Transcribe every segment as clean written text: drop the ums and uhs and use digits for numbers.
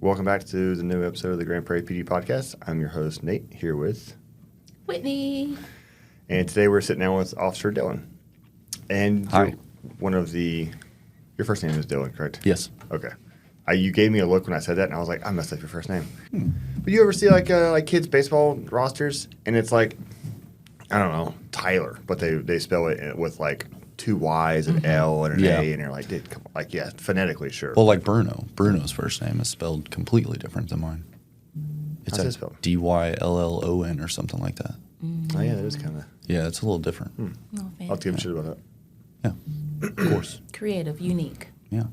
Welcome back to the new episode of the Grand Prairie PD podcast. I'm your host, Nate, here with Whitney. And today we're sitting down with Officer Dylan. And Hi. Your first name is Dylan, correct? Yes. Okay. You gave me a look when I said that, and I was like, I messed up your first name. But you ever see like kids' baseball rosters, and it's like, I don't know, Tyler, but they spell it with like two Y's, an L, and an A, and you're like, dude, come on. Like, yeah, phonetically, sure. Well, like Bruno. Bruno's first name is spelled completely different than mine. It's How's it like spelled? Dyllon or something like that. Oh, yeah, that is kind of. Yeah, it's a little different. Oh, I'll have to give a shit about that. Yeah, of course. Creative, unique. Yeah,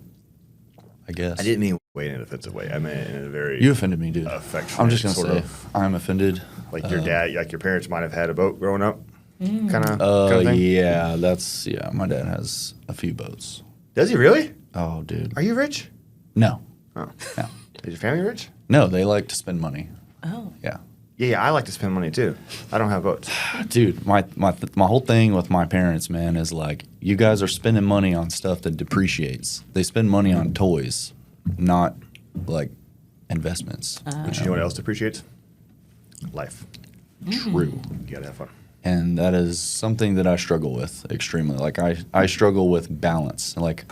I guess. I didn't mean in an offensive way. I meant it in a very You offended me, dude. affectionate I'm just gonna sort say of, I'm offended. like your dad, like your parents might have had a boat growing up, kind of thing. Yeah, my dad has a few boats. Does he really? Oh, dude. Are you rich? No, Oh, no, is your family rich? no. They like to spend money. Oh. Yeah. Yeah, I like to spend money too. I don't have boats. Dude, my whole thing with my parents, man, is like, you guys are spending money on stuff that depreciates. They spend money on toys, not like investments. But you know what else depreciates? Life. True. You gotta have fun. And that is something that I struggle with extremely. Like I struggle with balance, like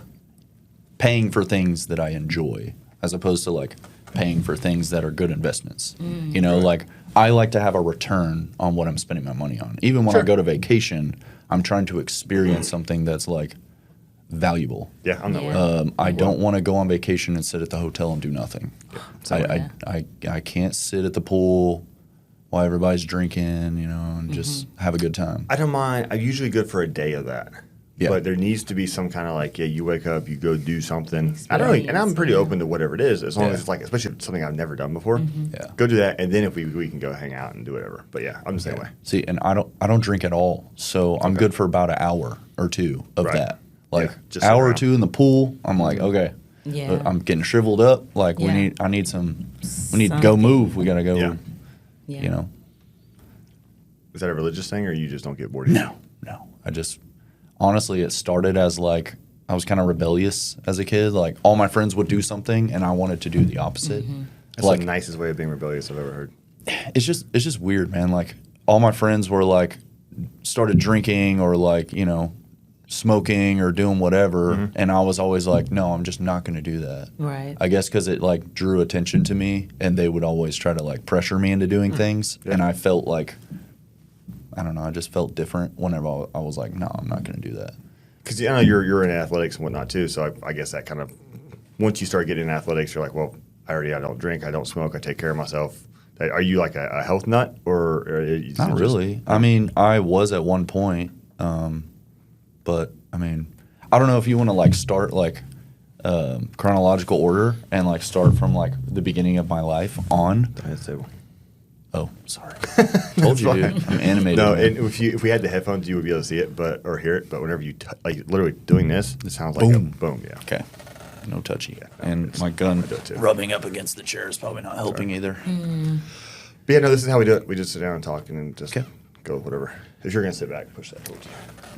paying for things that I enjoy as opposed to like paying for things that are good investments. You know, like I like to have a return on what I'm spending my money on. Even when I go to vacation, I'm trying to experience something that's like valuable. Yeah, I'm that Yeah. way. I don't want to go on vacation and sit at the hotel and do nothing. Yeah. I can't sit at the pool while everybody's drinking, you know, and just have a good time. I don't mind. I'm usually good for a day of that. Yeah. But there needs to be some kind of like, you wake up, you go do something. I don't really, and I'm pretty Experience, open to whatever it is, as long Yeah. as it's like, especially if it's something I've never done before. Yeah. Go do that, and then if we can go hang out and do whatever. But yeah, I'm the same way. See, and I don't drink at all, so I'm good for about an hour or two of Right. that. Like Yeah, just sit hour or around. two in the pool, I'm like, okay, Yeah. I'm getting shriveled up. Like Yeah. we need to go Something. move. We gotta go. Yeah. Yeah. You know. Is that a religious thing, or you just don't get bored? No. I just honestly, it started as like I was kind of rebellious as a kid. Like all my friends would do something, and I wanted to do the opposite. That's Like the nicest way of being rebellious I've ever heard. it's just weird, man. Like all my friends were like started drinking or like, you know, smoking or doing whatever, and I was always like, no, I'm just not going to do that. Right. I guess because it like drew attention to me, and they would always try to like pressure me into doing things, and I felt like, I don't know, I just felt different whenever I was like, no, I'm not going to do that. Because I know you're in athletics and whatnot too, so I guess that kind of, once you start getting in athletics, you're like, well, I don't drink, I don't smoke, I take care of myself. Are you like a health nut, or is it Not just- really. I mean, I was at one point, but I mean, I don't know if you want to like start like chronological order and like start from like the beginning of my life on. That's table. Oh, sorry. Told you, dude. I'm animated. No, man. and if we had the headphones, you would be able to see it, or hear it. But whenever you like literally doing this, it sounds like Boom. a boom. Yeah. Okay. No touchy. no, And it's- my gun I do it too. rubbing up against the chair is probably not helping either. But yeah, no, this is how we do it. We just sit down and talk, and then just Okay. go whatever. If you're gonna sit back, push that towards you.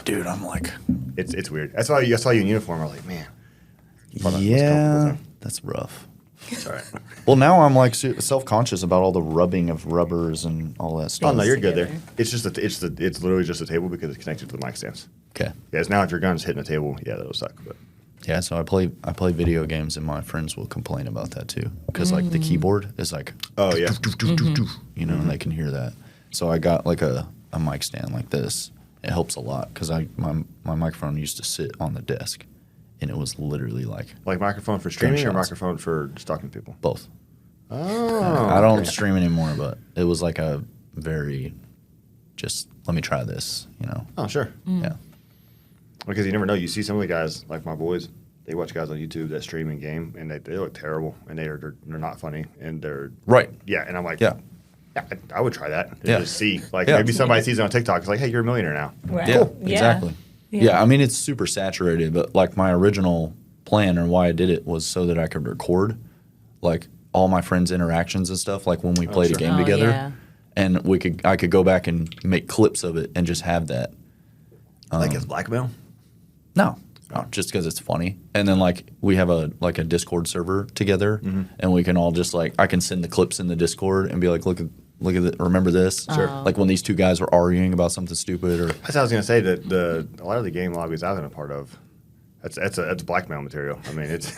Dude, I'm like, It's weird. That's why I saw you in uniform. I was like, man. Probably not the most yeah, comfortable thing. that's rough. It's all right. Well, now I'm like self-conscious about all the rubbing of rubbers and all that Oh stuff. no, you're good there. Together. It's just it's literally just a table because it's connected to the mic stands. Okay. Yeah, it's now if your gun's hitting the table, yeah, that'll suck. But Yeah, so I play video games, and my friends will complain about that too, because like the keyboard is like, oh yeah, you know, and they can hear that. So I got like a mic stand like this. It helps a lot because my microphone used to sit on the desk, and it was literally like like microphone for streaming or Gunshots. microphone for just talking to people. both. Oh, I don't stream anymore, but it was like a very just let me try this, you know. Oh sure. Yeah. Because you never know. You see some of the guys, like my boys, they watch guys on YouTube that stream in game, and they look terrible, and they're not funny, and they're Right. yeah. And I'm like, Yeah. I would try that. And Yeah. just see, like Yeah. maybe somebody sees it on TikTok. It's like, hey, you're a millionaire now. Right. Yeah, Yeah. exactly. Yeah, I mean it's super saturated, but like my original plan or why I did it was so that I could record like all my friends' interactions and stuff, like when we played sure. a game Oh, together, yeah. and I could go back and make clips of it and just have that. Like it's blackmail. No, just because it's funny. And then like we have a Discord server together, and we can all just like I can send the clips in the Discord and be like, look at it, remember this? Sure. Like when these two guys were arguing about something stupid, or That's what I was gonna say. That a lot of the game lobbies I've been a part of, that's blackmail material. I mean, it's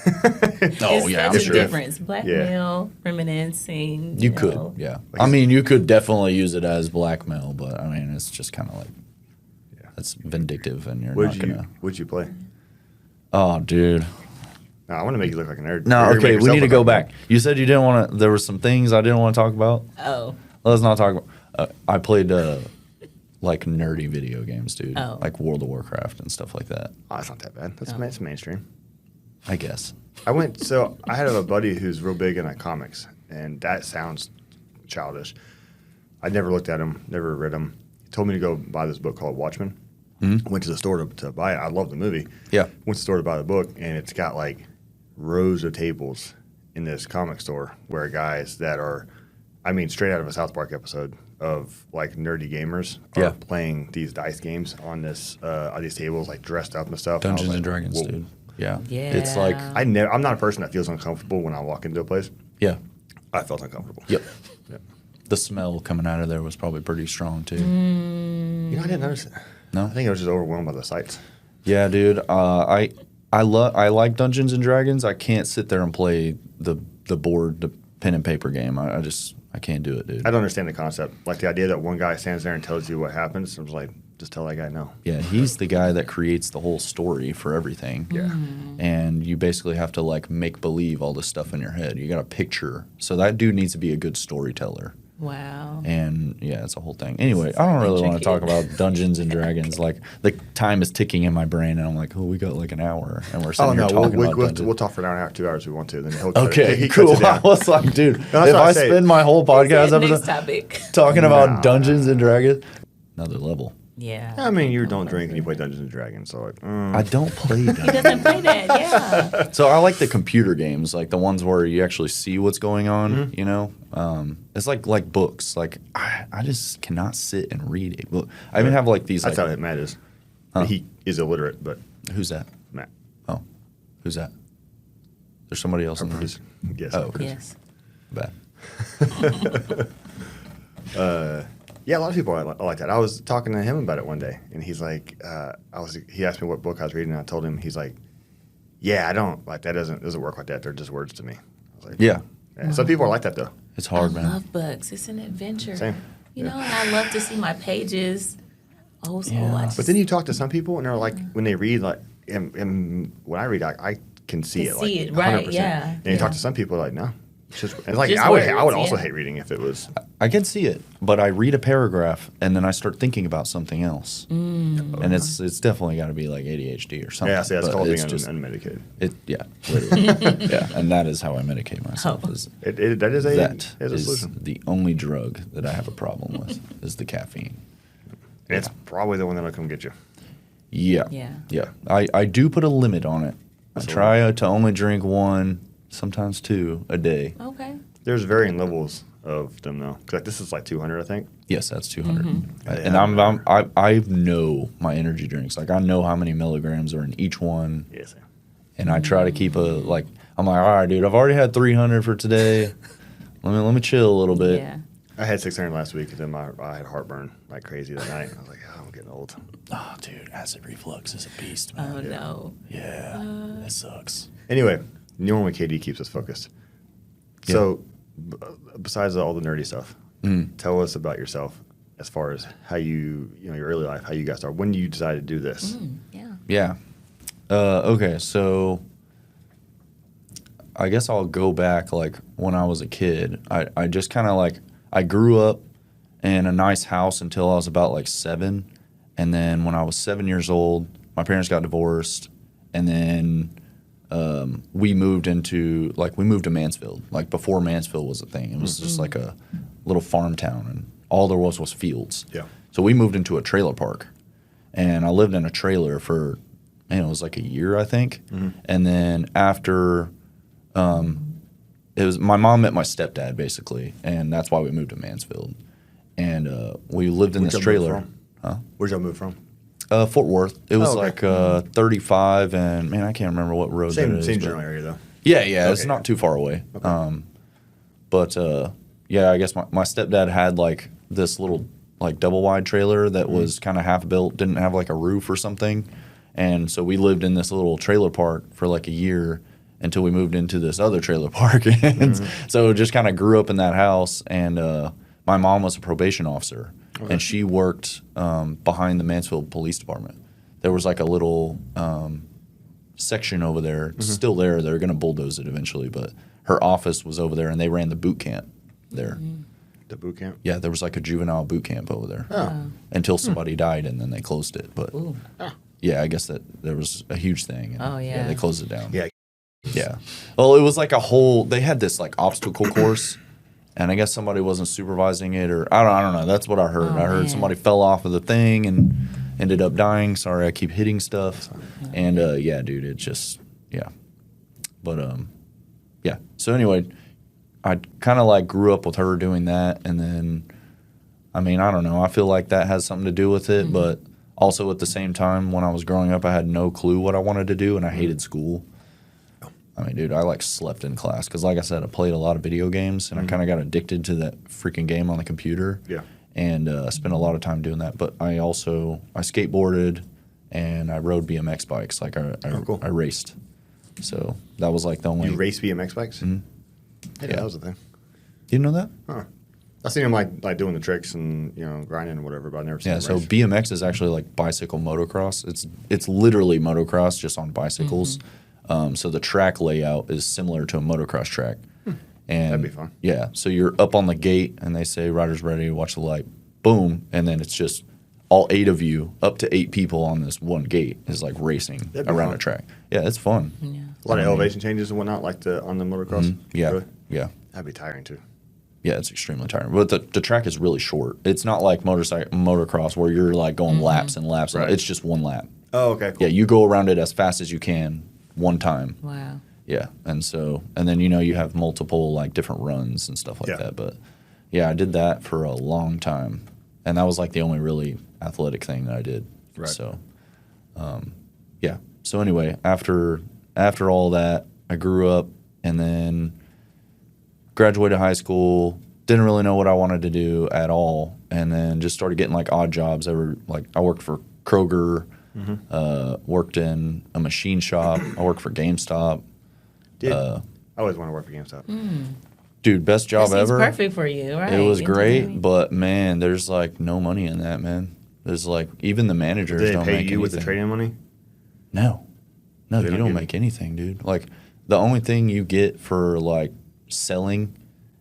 It's I'm such a sure. difference. Blackmail, reminiscing. You could, know. yeah. I mean, you could definitely use it as blackmail, but I mean, it's just kind of like that's vindictive, and you're not gonna. What'd you play? Oh, dude. No, I want to make you look like a nerd. No, You're gonna okay, make we yourself need to look go like a back. You said you didn't want to. There were some things I didn't want to talk about. Oh. Let's not talk about. I played like nerdy video games, dude. Oh. Like World of Warcraft and stuff like that. Oh, that's not that bad. That's Oh. it's mainstream. I guess. I had a buddy who's real big into comics, and that sounds childish. I never looked at him, never read him. He told me to go buy this book called Watchmen. Went to the store to buy it. I love the movie. Yeah. Went to the store to buy the book, and it's got like rows of tables in this comic store where guys that are, I mean, straight out of a South Park episode of like nerdy gamers are playing these dice games on these tables, like dressed up and stuff. Dungeons I was and like, Dragons, whoa. dude. Yeah. Yeah. It's like I'm not a person that feels uncomfortable when I walk into a place. yeah. I felt uncomfortable. Yep. Yep. The smell coming out of there was probably pretty strong too. You know, I didn't notice it. No? I think I was just overwhelmed by the sights. Yeah, dude. I like Dungeons and Dragons. I can't sit there and play the board, the pen and paper game. I can't do it, dude. I don't understand the concept. Like the idea that one guy stands there and tells you what happens. I was like, just tell that guy no. Yeah, he's the guy that creates the whole story for everything. Yeah. And you basically have to like make believe all this stuff in your head. You got to picture. So that dude needs to be a good storyteller. Wow. And yeah, it's a whole thing. Anyway, I don't really want to talk about Dungeons and Dragons. Like the time is ticking in my brain, and I'm like, oh, we got like an hour, and we're sitting here talking about Dungeons. we'll talk for an hour, 2 hours if we want to. Then he'll cut Okay, it. He cool. cuts it I down. was like, dude, No, if that's what I I say. spend my whole podcast Next episode topic. talking about Nah. Dungeons and Dragons, another level. Yeah. I mean, you don't drink and you play Dungeons and Dragons, so like, I don't play He Dungeons. doesn't play that. Yeah. So I like the computer games, like the ones where you actually see what's going on. Mm-hmm. You know, it's like books. Like I just cannot sit and read a book. I even have like these. that's like, how Matt is. He is illiterate, but who's that? Matt, Oh, who's that? There's somebody else our in the producer. Yes. Oh, okay. Yes. Bad. Yeah, a lot of people are like that. I was talking to him about it one day, and he's like, he asked me what book I was reading, and I told him, he's like, yeah, I don't like that. Doesn't work like that. They're just words to me. I was like, Yeah. Some people are like that though. It's hard, I man. love books. It's an adventure. Same. You know, and I love to see my pages. Oh, so Yeah. I just But then you talk to some people, and they're like, when they read, like, and when I read, I can see Can it, see like, it, right, 100%. yeah, And you talk yeah. to some people, like, no, it's just, and like, Just I would words, also yeah. hate reading if it was. I can see it, but I read a paragraph and then I start thinking about something else, and it's definitely got to be like ADHD or something. Yeah, see, that's but called being it's just unmedicated. yeah, literally. Yeah, and that is how I medicate myself. Oh. Is That is a is solution. the only drug that I have a problem with is the caffeine. And it's probably the one that'll come get you. Yeah, Yeah. I do put a limit on it. I That's a try to only drink 1, sometimes 2 a day. Okay. There's varying levels of them though. 'Cause, like, this is like 200, I think. Yes, that's 200. And Yeah. I know my energy drinks. Like I know how many milligrams are in each one, Yes. and I try to keep I'm like, all right, dude, I've already had 300 for today. Let me chill a little bit. Yeah. I had 600 last week, and then I had heartburn like crazy that night. I was like, oh, I'm getting old. Oh, dude, acid reflux is a beast, man. Oh no. Yeah, it sucks. Anyway, normally KD keeps us focused. Yeah. So, besides all the nerdy stuff, Mm. tell us about yourself as far as how your early life, how you got started, when you decided to do this. Yeah. Yeah. Okay, so I guess I'll go back like when I was a kid. I just kind of like I grew up in a nice house until I was about like 7, and then when I was 7 years old, my parents got divorced, and then we moved to Mansfield. Like before Mansfield was a thing, it was just like a little farm town, and all there was fields. Yeah. So we moved into a trailer park, and I lived in a trailer for, it was like a year, I think. And then after, it was my mom met my stepdad basically, and that's why we moved to Mansfield. And we lived in Where'd this y'all move trailer. from? Huh? Where'd y'all move from? Fort Worth. It was okay. like 35, and man, I can't remember what road that Same is. same but- general area though. Yeah, yeah, it's Okay, not too far away. Okay. But yeah, I guess my stepdad had like this little like double wide trailer that was kind of half built, didn't have like a roof or something, and so we lived in this little trailer park for like a year until we moved into this other trailer park. And so just kind of grew up in that house. And my mom was a probation officer, and she worked behind the Mansfield Police Department. There was like a little section over there, it's still there. They're going to bulldoze it eventually, but her office was over there, and they ran the boot camp there. The boot camp. Yeah, there was like a juvenile boot camp over there Oh. until somebody died, and then they closed it. But Ooh. yeah, I guess that there was a huge thing. And, Oh, yeah. they closed it down. Yeah. Yeah. Well, it was like a whole. They had this like obstacle course, and I guess somebody wasn't supervising it, or I don't know. That's what I heard. Oh, I heard man. somebody fell off of the thing and ended up dying. Sorry, I keep hitting stuff. And yeah, dude, it just But yeah. So anyway, I kind of like grew up with her doing that, and then I mean, I don't know. I feel like that has something to do with it, but also at the same time, when I was growing up, I had no clue what I wanted to do, and I hated school. I mean, dude, I like slept in class because, like I said, I played a lot of video games, and I kind of got addicted to that freaking game on the computer. Yeah. And spent a lot of time doing that. But I skateboarded, and I rode BMX bikes. Like cool. I raced. So that was like the only. You race BMX bikes? Mhm. Yeah, Yeah. that was the thing. You didn't know that? Huh. I seen him like doing the tricks and grinding and whatever, but I never seen Yeah. him So race. BMX is actually like bicycle motocross. It's literally motocross just on bicycles. So the track layout is similar to a motocross track. And That'd be fun. Yeah. So you're up on the gate, and they say riders ready, watch the light, boom, and then it's just all 8 of you, up to 8 people on this one gate is like racing That'd be around fun. a track. Yeah, it's fun. Yeah. A lot of elevation changes and whatnot, like on the motocross. Yeah. Really? Yeah. That'd be tiring too. Yeah, it's extremely tiring. But the track is really short. It's not like motocross where you're like going laps and laps. Right. It's just one lap. Oh, okay. Cool. Yeah, you go around it as fast as you can one time. Wow. Yeah, and then you have multiple like different runs and stuff like Yeah. that. But yeah, I did that for a long time, and that was like the only really athletic thing that I did. Right. So, yeah. So anyway, after all that, I grew up and then graduated high school. Didn't really know what I wanted to do at all, and then just started getting like odd jobs. I worked for Kroger, worked in a machine shop. I worked for GameStop. I always want to work for GameStop. Dude, best job That seems ever. perfect for you, right? It was great, Engineering. but man, there's like no money in that, man. There's like even the managers Did they don't pay make you anything. with the trade-in money? No, They you don't don't give make anything, dude. Like the only thing you get for like selling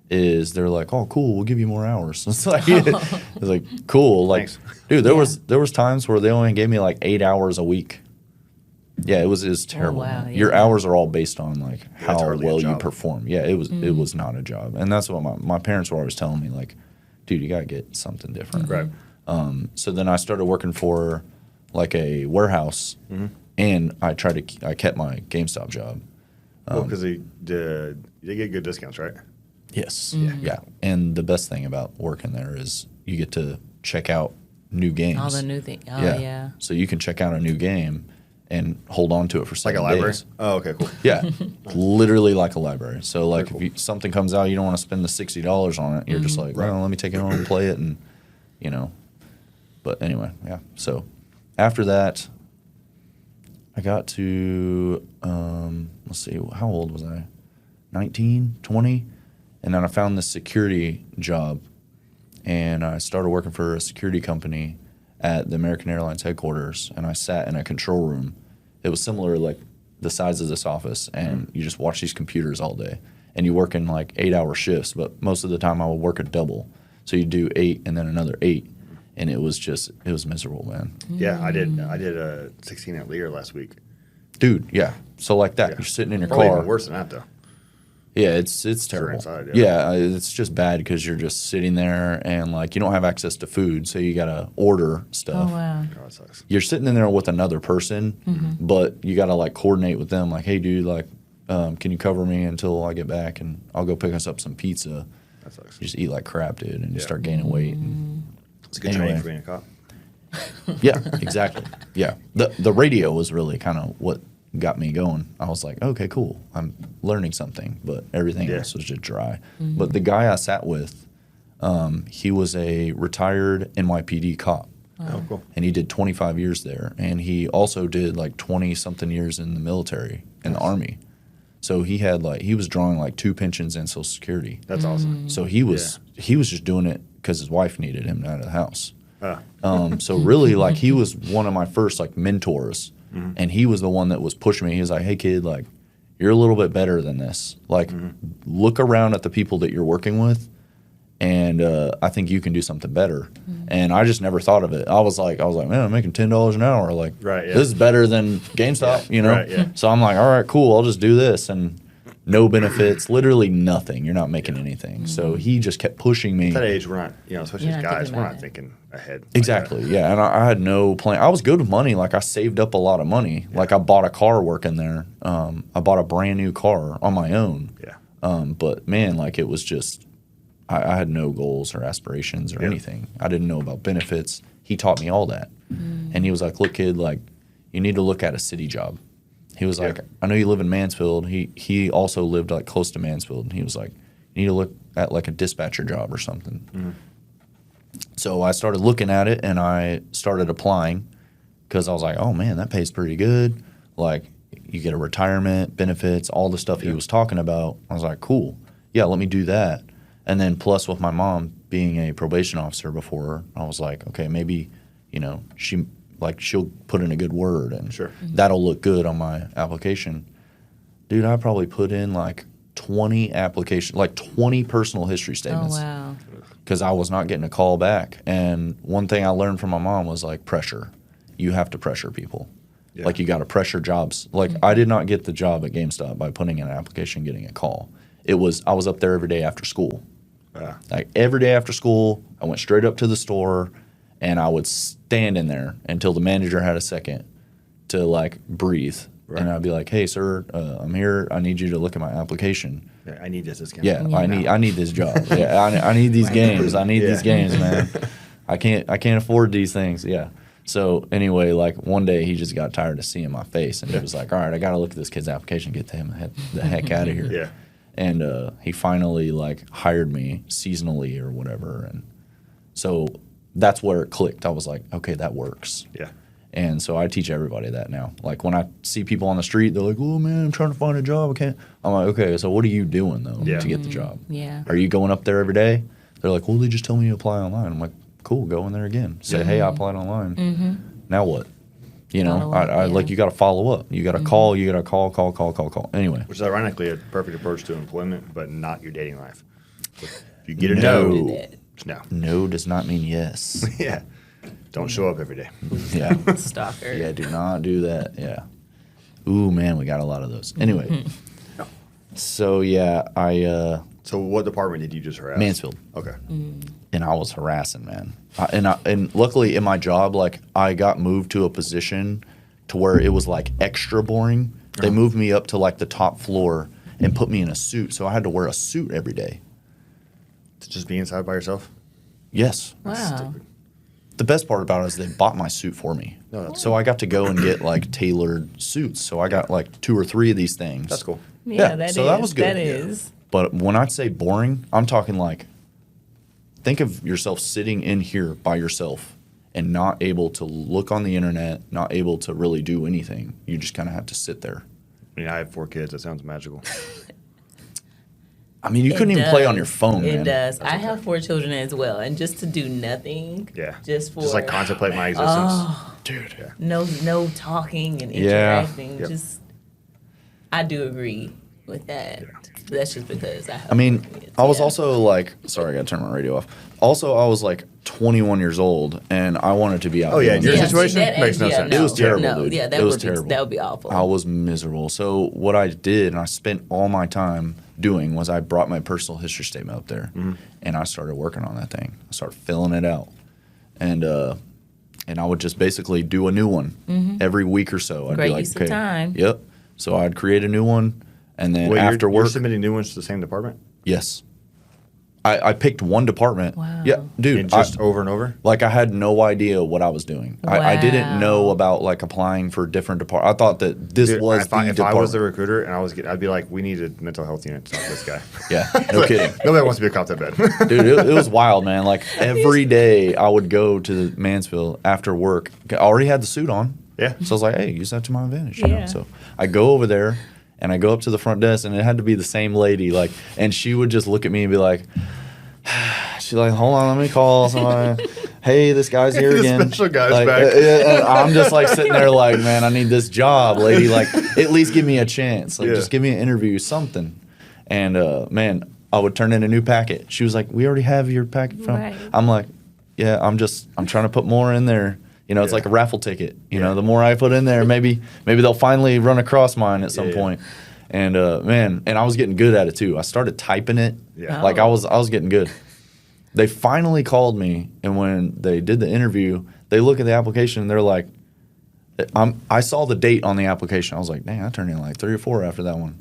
is they're like, oh, cool, we'll give you more hours. It's like cool, like Thanks. dude. There was times where they only gave me like 8 hours a week. Yeah, it was terrible. wow, man. Your yeah. hours are all based on like That's how hardly a well you job. perform. Yeah, it was not a job, and that's what my parents were always telling me. Like, dude, you gotta get something different. Right. So then I started working for like a warehouse, and I kept my GameStop job. Well, because they get good discounts, right? Yes. Yeah. And the best thing about working there is you get to check out new games. All the new things. Oh, yeah. So you can check out a new game and hold on to it for Like 7 a library? days. Oh, okay, cool. Yeah, literally like a library. So like Very cool. if something comes out, you don't want to spend the $60 on it. You're just like, well, let me take it home and play it, and But anyway, yeah. So after that, I got to let's see, how old was I? 19, 20, and then I found this security job, and I started working for a security company at the American Airlines headquarters, and I sat in a control room. It was similar, like the size of this office, and you just watch these computers all day, and you work in like 8-hour shifts, but most of the time I would work a double. So you do 8 and then another 8, and it was miserable, man. Yeah, I did a 16 at Lear last week. Dude, yeah. So like that, Yeah. you're sitting in your Probably car. even worse than that, though. Yeah, it's terrible. inside, yeah, it's just bad because you're just sitting there and like you don't have access to food, so you gotta order stuff. Oh, wow. Oh, that sucks. You're sitting in there with another person, but you gotta like coordinate with them. Like, hey, dude, like, can you cover me until I get back, and I'll go pick us up some pizza. That sucks. You just eat like crap, dude, and you Yeah. start gaining weight. And It's a good Anyway. training for being a cop. Yeah, exactly. Yeah. The radio was really kind of what got me going. I was like, okay, cool. I'm learning something, but everything else was just dry. But the guy I sat with, he was a retired NYPD cop. Oh, cool. And he did 25 years there. And he also did like 20-something years in the military, in the Army. So he had he was drawing like 2 pensions and Social Security. That's awesome. So he was just doing it because his wife needed him out of the house. Ah. So really, he was one of my first mentors, and he was the one that was pushing me. He was like, "Hey, kid, you're a little bit better than this. Look around at the people that you're working with, and I think you can do something better." And I just never thought of it. I was like, man, I'm making $10 an hour. Right, yeah. This is better than GameStop, you know. Right, yeah. So I'm like, all right, cool. I'll just do this, and no benefits, literally nothing. You're not making anything. So he just kept pushing me. At that age, we're not, especially You're as not guys, thinking we're about not it. thinking ahead. Exactly, yeah. And I had no plan. I was good with money. I saved up a lot of money. I bought a car working there. I bought a brand new car on my own. Yeah. But man, it was just, I had no goals or aspirations or anything. I didn't know about benefits. He taught me all that. And he was like, look, kid, you need to look at a city job. He was like, I know you live in Mansfield. He also lived close to Mansfield. And he was like, you need to look at a dispatcher job or something. So I started looking at it and I started applying because I was like, oh man, that pays pretty good. You get a retirement, benefits, all the stuff he was talking about. I was like, cool. Yeah, let me do that. And then plus with my mom being a probation officer before, I was like, okay, maybe, she'll put in a good word and that'll look good on my application. Dude, I probably put in 20 applications, 20 personal history statements. Oh, wow. Because I was not getting a call back. And one thing I learned from my mom was pressure. You have to pressure people. Yeah. You got to pressure jobs. I did not get the job at GameStop by putting in an application, getting a call. I was up there every day after school. Every day after school, I went straight up to the store and I would stand in there until the manager had a second to breathe. Right. And I'd be like, hey, sir, I'm here. I need you to look at my application. Yeah, I need this. Yeah, I need this job. Yeah, I need these games. I need these games, man. I can't afford these things. Yeah. So anyway, one day he just got tired of seeing my face and he was like, all right, I got to look at this kid's application, get him the heck out of here. Yeah. And he finally hired me seasonally or whatever. And so that's where it clicked. I was like, okay, that works. Yeah. And so I teach everybody that now. When I see people on the street, they're like, oh, man, I'm trying to find a job. I can't. I'm like, okay, so what are you doing, though, to get the job? Yeah. Are you going up there every day? They're like, well, they just tell me to apply online. I'm like, cool, go in there again. Say, hey, I applied online. Now what? You know, you got to follow up. You got to call. You got to call. Anyway. Which is ironically a perfect approach to employment, but not your dating life. If you get a no. No does not mean yes. Yeah. Don't show up every day. Yeah. Stalker. Yeah, do not do that. Yeah. Ooh, man, we got a lot of those. Anyway. So, yeah, So what department did you just harass? Mansfield. Okay. And I was harassing, man. And luckily in my job, I got moved to a position to where it was extra boring. They moved me up to the top floor and put me in a suit. So I had to wear a suit every day. To just be inside by yourself? Yes. Wow. The best part about it is they bought my suit for me. No, that's so I got to go and get tailored suits. So I got 2 or 3 of these things. That's cool. Yeah, that was good. That is. But when I say boring, I'm talking think of yourself sitting in here by yourself and not able to look on the internet, not able to really do anything. You just kind of have to sit there. I mean, I have 4 kids. That sounds magical. I mean, you couldn't even play on your phone, man. It does. I have 4 children as well, and just to do nothing. Yeah. Just contemplate my existence. Dude. Yeah. No talking and Yeah. interacting. Yep. I do agree with that. That's just because I have. I mean, 4 kids. I was Yeah. also sorry, I got to turn my radio off. Also, I was 21 years old, and I wanted to be out. Oh, yeah, doing your things. situation makes no sense. It was terrible, No, dude. yeah, It was that terrible. would be awful. I was miserable. So what I did, and I spent all my time doing, was I brought my personal history statement up there, and I started working on that thing. I started filling it out, and I would just basically do a new one every week or so. I'd Great be like, use of okay, time. yep. So I'd create a new one, and then Wait, after you're work, submitting new ones to the same department? yes. I picked one department. Wow. Yeah, dude. And just over and over? Like I had no idea what I was doing. I didn't know Wow. about like applying for different departments. I thought that this Dude, was if I department. was the recruiter and I'd be like, we need a mental health unit to talk to this guy. Yeah, no kidding. Nobody wants to be a cop that bad. Dude, it was wild, man. Like every day I would go to Mansfield after work. I already had the suit on. Yeah. So I was like, hey, use that to my advantage. You know? Yeah. So I go over there and I go up to the front desk and it had to be the same lady. Like, and she would just look at me and be like, she's like, hold on, let me call somebody. Hey, this guy's here The again. special guy's Like, back. and I'm just like sitting there like, man, I need this job, lady. Like, at least give me a chance. Like, Yeah. just give me an interview, something. And man, I would turn in a new packet. She was like, we already have your packet from. Right. I'm like, yeah, I'm trying to put more in there. You know, it's Yeah. like a raffle ticket. You know, Yeah. the more I put in there, maybe they'll finally run across mine at some Yeah. point. And man, and I was getting good at it too. I started typing it. Yeah. Like I was getting good. They finally called me, and when they did the interview, they look at the application and they're like, I saw the date on the application. I was like, dang, I turned in like 3 or 4 after that one.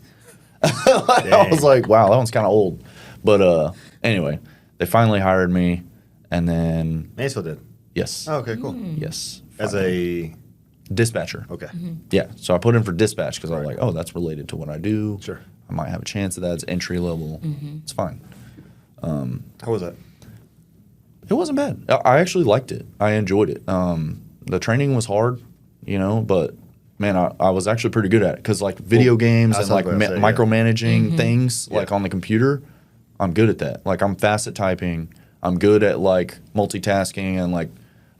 I was like, wow, that one's kind of old. But anyway, they finally hired me, and then Mansfield did. yes, Oh, okay, cool. yes, As a dispatcher. okay, Yeah, so I put in for dispatch because I was like, oh, that's related to what I do. Sure. I might have a chance at that. It's entry level. It's fine. how was that? It wasn't bad. I actually liked it. I enjoyed it. The training was hard, you know, but man, I was actually pretty good at it because like video games that's and like what I was gonna say, yeah. micromanaging things Yeah. like on the computer, I'm good at that. Like I'm fast at typing. I'm good at like multitasking and like,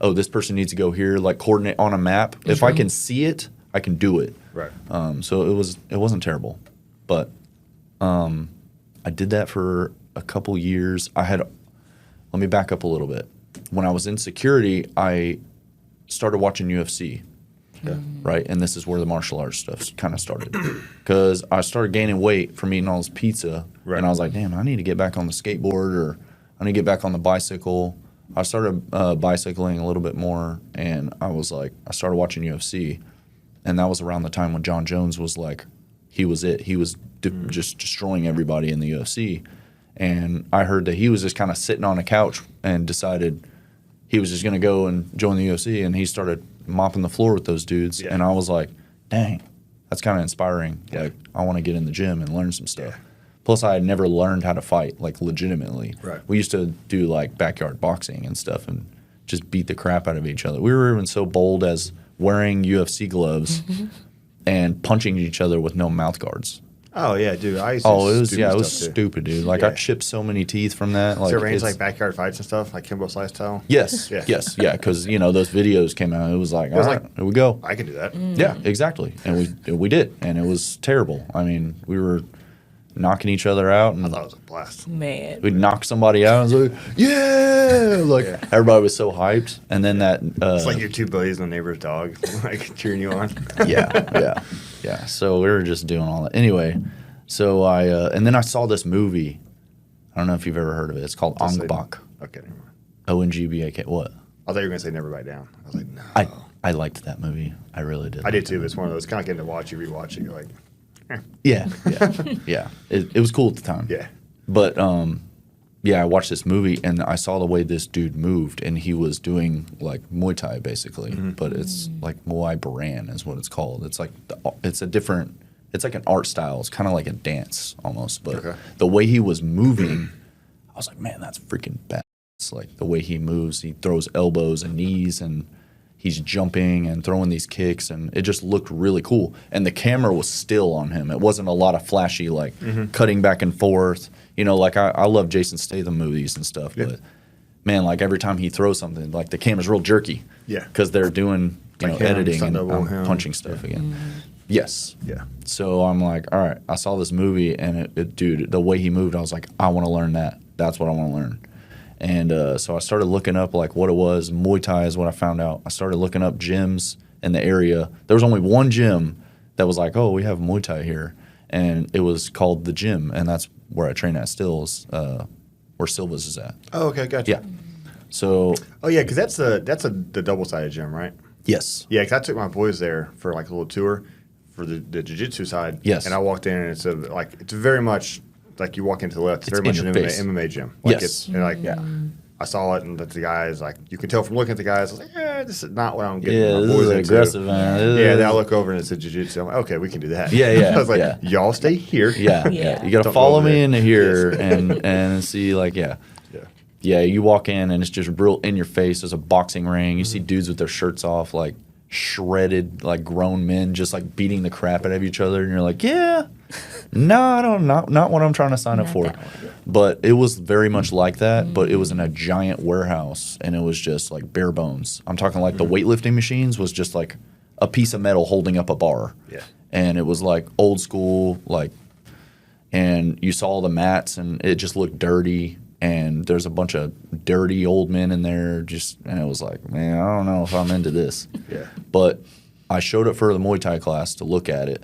oh, this person needs to go here, like coordinate on a map. If I can see it, I can do it. Right. So it wasn't terrible, but I did that for a couple years. Let me back up a little bit. When I was in security, I started watching UFC, right? And this is where the martial arts stuff kind of started. Because I started gaining weight from eating all this pizza. Right. And I was like, damn, I need to get back on the skateboard or I need to get back on the bicycle. I started bicycling a little bit more. And I was like, I started watching UFC. And that was around the time when John Jones was like, he was it. He was just destroying everybody in the UFC. And I heard that he was just kind of sitting on a couch and decided he was just going to go and join the UFC. And he started mopping the floor with those dudes. Yeah. And I was like, dang, that's kind of inspiring. Yeah. Like, I want to get in the gym and learn some stuff. Yeah. Plus, I had never learned how to fight, like, legitimately. Right. We used to do, like, backyard boxing and stuff and just beat the crap out of each other. We were even so bold as wearing UFC gloves and punching each other with no mouth guards. Oh yeah, dude. I used to Oh, do it was stupid it was stuff, too. stupid, dude. Like I Yeah. chipped so many teeth from that. So Like arrange it's- like backyard fights and stuff, like Kimbo Slice style. yes, Yeah. yes, yeah. Because those videos came out. It was like, was all right, like- here we go. I can do that. Yeah, exactly. And we did, and it was terrible. I mean, we were knocking each other out, and I thought it was a blast. Man. we'd knock somebody out, and it was like, yeah, like Yeah. everybody was so hyped. And then that, It's like your two buddies and the neighbor's dog, like cheering you on. yeah. So we were just doing all that. Anyway, so and then I saw this movie. I don't know if you've ever heard of it. It's called Just say- Ongbak. Okay, never mind. ONGBAK. What? I thought you were gonna say Never Bite Down. I was like, no. I liked that movie. I really did. I did too. But it's one of those kind of getting to watch you, rewatch it. You're like, Yeah. Yeah. It was cool at the time. yeah, But yeah, I watched this movie and I saw the way this dude moved, and he was doing like Muay Thai basically, but it's like Muay Baran is what it's called. It's like it's like an art style. It's kind of like a dance almost, but Okay. the way he was moving, I was like, man, that's freaking bad. It's like the way he moves, he throws elbows and knees, and he's jumping and throwing these kicks, and it just looked really cool. And the camera was still on him. It wasn't a lot of flashy, like cutting back and forth. Like I love Jason Statham movies and stuff, Yeah. but man, like every time he throws something, like the camera's real jerky. Yeah. Because they're doing, Like him, editing and stunt double him. punching stuff again. Yes. yeah. So I'm like, all right, I saw this movie, and dude, the way he moved, I was like, I want to learn that. That's what I want to learn. And so I started looking up like what it was. Muay Thai is what I found out. I started looking up gyms in the area. There was only one gym that was like, oh, we have Muay Thai here. And it was called The Gym, and that's where I train at still, is where Silva's is at. Oh, okay, gotcha. Yeah. So, Oh yeah, because that's the double sided gym, right? yes. Yeah, because I took my boys there for like a little tour for the jiu-jitsu side. Yes. And I walked in and it's very much like you walk into the left, it's It's very much in an your face. MMA gym. Like Yes. It's, and like, I saw it, and the guys, like, you can tell from looking at the guys, I was like, this is not what I'm getting Yeah, my this boys is into. aggressive, man. Yeah, then I look over and it's a jiu-jitsu. I'm like, okay, we can do that. Yeah, yeah, I was like, yeah. y'all stay here. Yeah, Yeah. yeah. You got to Don't go follow over me there. into here and see, like, Yeah. Yeah, you walk in and it's just real in your face. There's a boxing ring. You see dudes with their shirts off, like shredded, like grown men, just like beating the crap out of each other. And you're like, yeah, no, I don't, not what I'm trying to sign up Not for. that one. But it was very much like that. But it was in a giant warehouse, and it was just like bare bones. I'm talking like the weightlifting machines was just like a piece of metal holding up a bar. Yeah. And it was like old school, like, and you saw the mats, and it just looked dirty. And there's a bunch of dirty old men in there, and it was like, man, I don't know if I'm into this. Yeah. But I showed up for the Muay Thai class to look at it,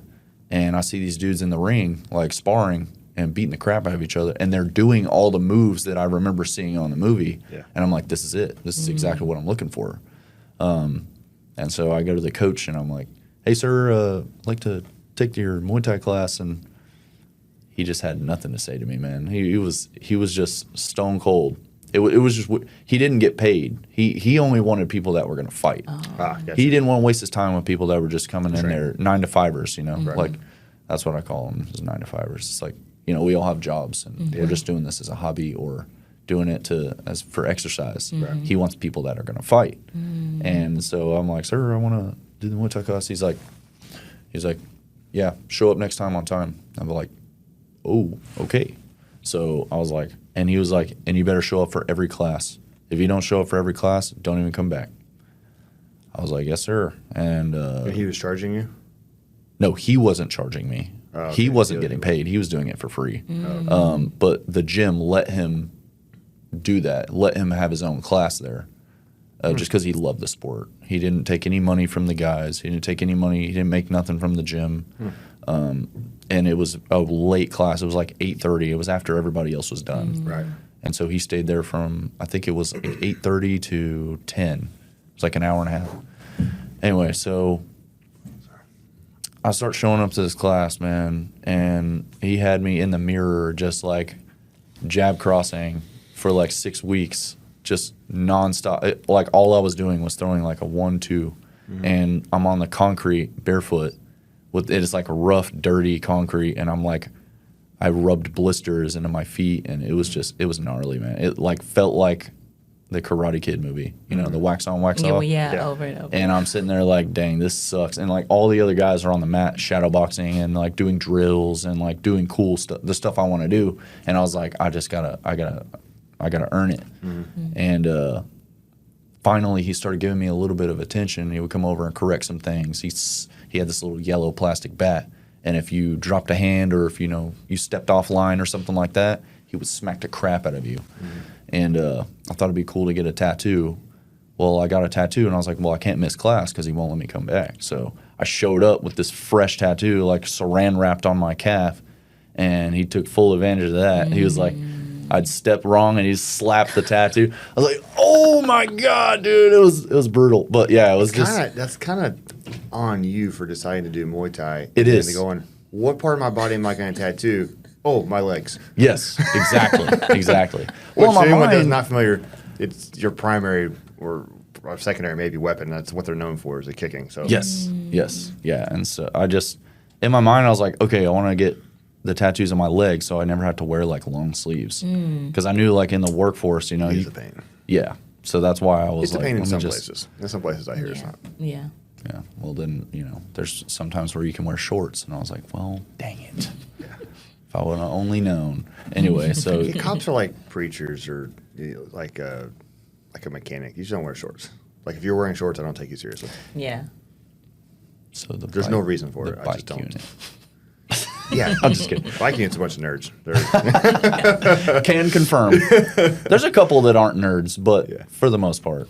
and I see these dudes in the ring, like sparring and beating the crap out of each other, and they're doing all the moves that I remember seeing on the movie. Yeah. And I'm like, this is it. This is exactly what I'm looking for. And so I go to the coach, and I'm like, hey, sir, I'd like to take your Muay Thai class, and he just had nothing to say to me, man. He was just stone cold. It was just he didn't get paid. He only wanted people that were going to fight. Gotcha. He didn't want to waste his time with people that were just coming in Train. there 9 to 5ers. You know, Right. like that's what I call them, is 9 to 5ers. It's like, you know, we all have jobs, and we're just doing this as a hobby or doing it as for exercise. Right. He wants people that are going to fight, and so I'm like, sir, I want to do the Muay Thai class. He's like, yeah, show up next time on time. I'm like, oh, okay. So I was like, and he was like, and you better show up for every class. If you don't show up for every class, don't even come back. I was like, yes, sir. And And he was charging you? no, he wasn't charging me. Oh, okay. He wasn't Yeah, getting he was. paid. He was doing it for free. Okay. But the gym let him do that, let him have his own class there, just because he loved the sport. He didn't take any money from the guys. He didn't take any money. He didn't make nothing from the gym. And it was a late class. It was like 8:30. It was after everybody else was done. Right. And so he stayed there from, I think it was 8:30 to 10. It was like an hour and a half. Anyway, so I start showing up to this class, man, and he had me in the mirror just like jab crossing for like 6 weeks, just nonstop. Like all I was doing was throwing like a 1-2, and I'm on the concrete barefoot. It is like rough, dirty concrete, and I'm like, I rubbed blisters into my feet, and it was gnarly, man. It like felt like the Karate Kid movie, you know, the wax on, wax Yeah, off. well, yeah, Yeah. over and over. And I'm sitting there like, dang, this sucks. And like all the other guys are on the mat shadow boxing and like doing drills and like doing cool stuff, the stuff I want to do. And I was like, I gotta earn it. And finally, he started giving me a little bit of attention. He would come over and correct some things. He had this little yellow plastic bat, and if you dropped a hand or if you stepped off line or something like that, he would smack the crap out of you. And I thought it'd be cool to get a tattoo. Well, I got a tattoo, and I was like, well, I can't miss class because he won't let me come back. So I showed up with this fresh tattoo, like saran wrapped on my calf, and he took full advantage of that. He was like, I'd step wrong, and he slapped the tattoo. I was like, oh my God, dude, it was brutal. But yeah, it was That's kind of on you for deciding to do Muay Thai. It is. And going, what part of my body am I going to tattoo? Oh, my legs. Yes, exactly, exactly. Which, in my anyone that's mind- not familiar, it's your primary or secondary maybe weapon. That's what they're known for, is the kicking. So Yes, yes, yeah. And so I just, in my mind, I was like, okay, I want to get the tattoos on my legs so I never have to wear like long sleeves. Because I knew like in the workforce, it is a pain. yeah. So that's why I was It's a like, pain in let me some just- places. In some places I hear it's not. Yeah. Yeah. Well, then, there's sometimes where you can wear shorts. And I was like, well, dang it. If I would have only known. Anyway, so. Yeah, cops are like preachers or like a mechanic. You just don't wear shorts. Like if you're wearing shorts, I don't take you seriously. Yeah. So There's no reason for it. I just don't. Unit. Yeah, I'm just kidding. bike unit's a bunch of nerds. They're Can confirm. There's a couple that aren't nerds, but Yeah. for the most part,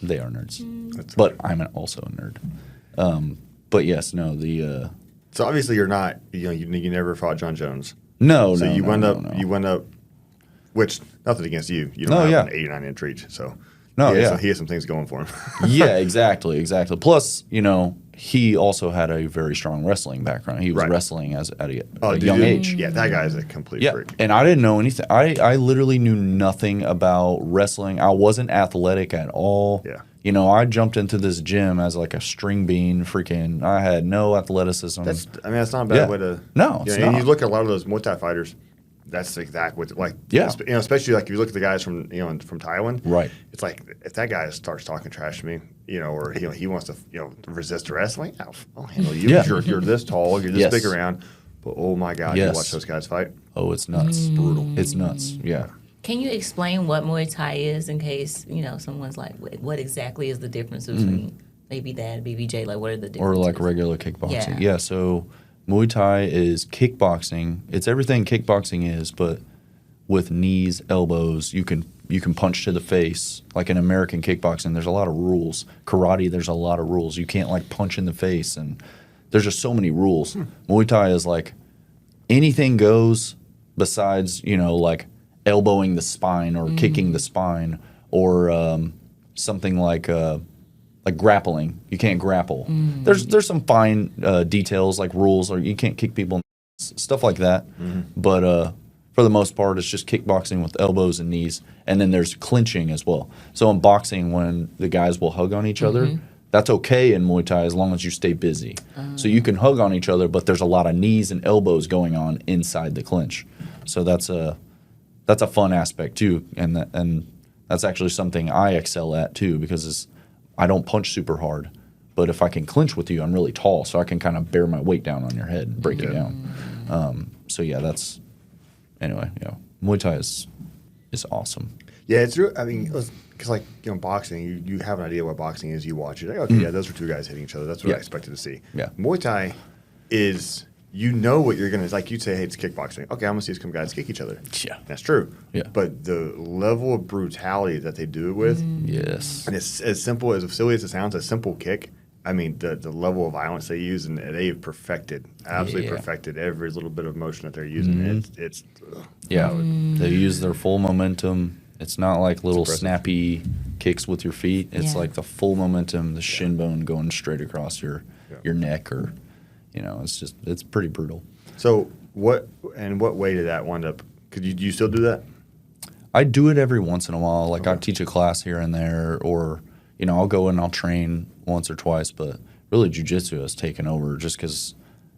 they are nerds. That's But I'm also a nerd. But yes, no, the so obviously you're not. You never fought John Jones. no, So no, you no, went no, up. no. You went up. Which nothing against you. You No, don't have yeah. an 89-inch reach. So No, he has yeah. some, he has some things going for him. Yeah, exactly. Plus, he also had a very strong wrestling background. He was Right. wrestling at a dude, young age. Yeah, that guy's a complete Yeah, freak. and I didn't know anything. I literally knew nothing about wrestling. I wasn't athletic at all. Yeah. You know, I jumped into this gym as like a string bean. Freaking, I had no athleticism. That's not a bad Yeah. way to. No, it's And not. you look at a lot of those Muay Thai fighters. That's exactly what, like, Yeah. especially like if you look at the guys from from Thailand, Right. It's like if that guy starts talking trash to me, or he wants to resist wrestling, I'll handle you. Yeah. You're this tall, you're this Yes. big around, but oh my god, you Yes. watch those guys fight. Oh, it's nuts. Brutal. It's nuts. Yeah. Can you explain what Muay Thai is in case, someone's like, what exactly is the difference between maybe that, BBJ? Like, what are the differences? Or like regular kickboxing. Yeah. Yeah, so Muay Thai is kickboxing. It's everything kickboxing is, but with knees, elbows, you can punch to the face. Like in American kickboxing, there's a lot of rules. Karate, there's a lot of rules. You can't like punch in the face, and there's just so many rules. Muay Thai is like anything goes besides, like elbowing the spine or kicking the spine or something like grappling. You can't grapple. There's some fine details like rules, or you can't kick people, stuff like that. But for the most part, it's just kickboxing with elbows and knees, and then there's clinching as well. So in boxing, when the guys will hug on each other, that's okay in Muay Thai as long as you stay busy. So you can hug on each other, but there's a lot of knees and elbows going on inside the clinch. So that's a fun aspect too, and that's actually something I excel at too, because I don't punch super hard, but if I can clinch with you, I'm really tall, so I can kind of bear my weight down on your head and break you down. So yeah, anyway. Muay Thai is awesome. Yeah, it's real. I mean, because like boxing, you have an idea what boxing is. You watch it, like, okay, yeah, those are two guys hitting each other. That's what I expected to see. Yeah. Muay Thai is what you're gonna like. You'd say, hey, it's kickboxing. Okay, I'm gonna see some guys kick each other. Yeah. That's true. Yeah. But the level of brutality that they do it with, Yes. and it's as simple as silly as it sounds, a simple kick. I mean, the level of violence they use, and they've absolutely perfected every little bit of motion that they're using. It's Yeah. They use their full momentum. It's not like little impressive. snappy kicks with your feet. It's Yeah. like the full momentum, the shin bone going straight across your neck, or it's pretty brutal. So what way did that wind up? Could you still do that? I do it every once in a while. Like I teach a class here and there, or I'll go and I'll train once or twice. But really, jiu-jitsu has taken over just because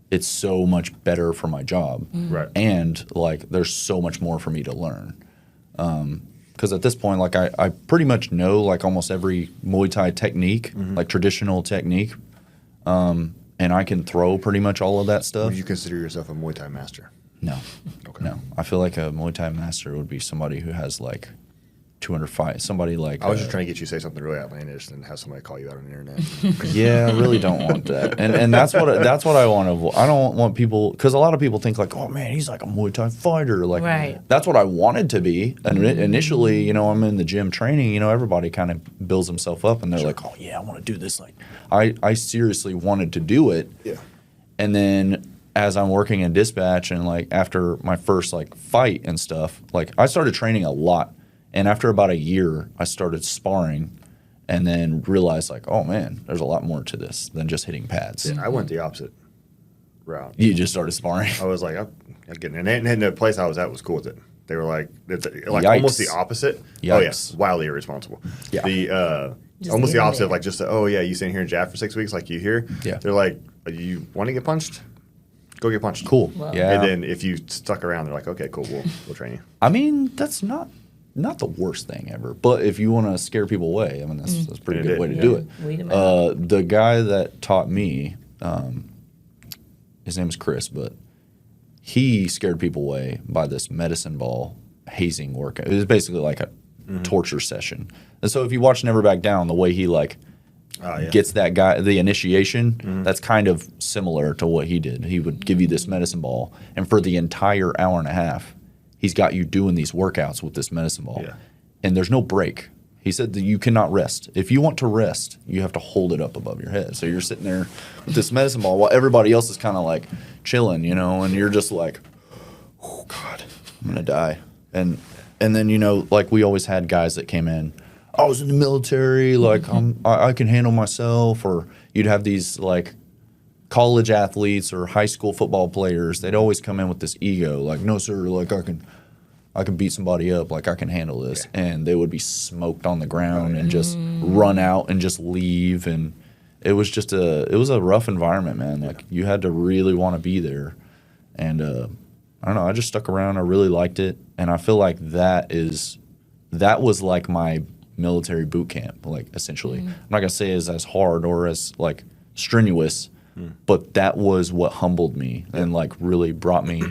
it's so much better for my job, Right. and like there's so much more for me to learn. Because at this point, like I pretty much know like almost every Muay Thai technique, like traditional technique, and I can throw pretty much all of that stuff. Would you consider yourself a Muay Thai master? No. Okay. No. I feel like a Muay Thai master would be somebody who has like 200 fights. Somebody like I was just trying to get you to say something really outlandish and have somebody call you out on the internet. yeah, I really don't want that. And that's what I want to avoid. I don't want people, because a lot of people think like, oh man, he's like a Muay Thai fighter. Like Right. that's what I wanted to be. And initially, I'm in the gym training, everybody kind of builds themselves up and they're like, oh yeah, I want to do this. Like I seriously wanted to do it. Yeah. And then as I'm working in dispatch and like after my first like fight and stuff, like I started training a lot. And after about a year, I started sparring and then realized like, oh man, there's a lot more to this than just hitting pads. I went the opposite route. You just started sparring. I was like, I'm getting it. And the place I was at was cool with it. They were like Yikes. almost the opposite. Oh, Yikes. yes. Wildly irresponsible. Yeah. The Just almost the the opposite of internet. like you staying here in Jap for 6 weeks like you here. Yeah. They're like, you want to get punched? Go get punched. Cool. Wow. Yeah. And then if you stuck around, they're like, okay, cool, we'll train you. I mean, that's not the worst thing ever. But if you want to scare people away, I mean, that's a pretty good way to do it. Weed 'em out. The guy that taught me, his name is Chris, but he scared people away by this medicine ball hazing workout. It was basically like a torture session. And so if you watch Never Back Down, the way he like gets that guy, the initiation, that's kind of similar to what he did. He would give you this medicine ball, and for the entire hour and a half, he's got you doing these workouts with this medicine ball. Yeah. And there's no break. He said that you cannot rest. If you want to rest, you have to hold it up above your head. So you're sitting there with this medicine ball while everybody else is kind of like chilling, and you're just like, oh God, I'm going to die. And then, like we always had guys that came in, I was in the military, like I can handle myself. Or you'd have these like college athletes or high school football players. They'd always come in with this ego, like, no sir, like I can beat somebody up, like I can handle this. Yeah. And they would be smoked on the ground and just run out and just leave. And it was just it was a rough environment, man. Like you had to really want to be there. And I don't know, I just stuck around. I really liked it. And I feel like that was like my military boot camp, like essentially. I'm not gonna say it's as hard or as like strenuous, but that was what humbled me and like really brought me,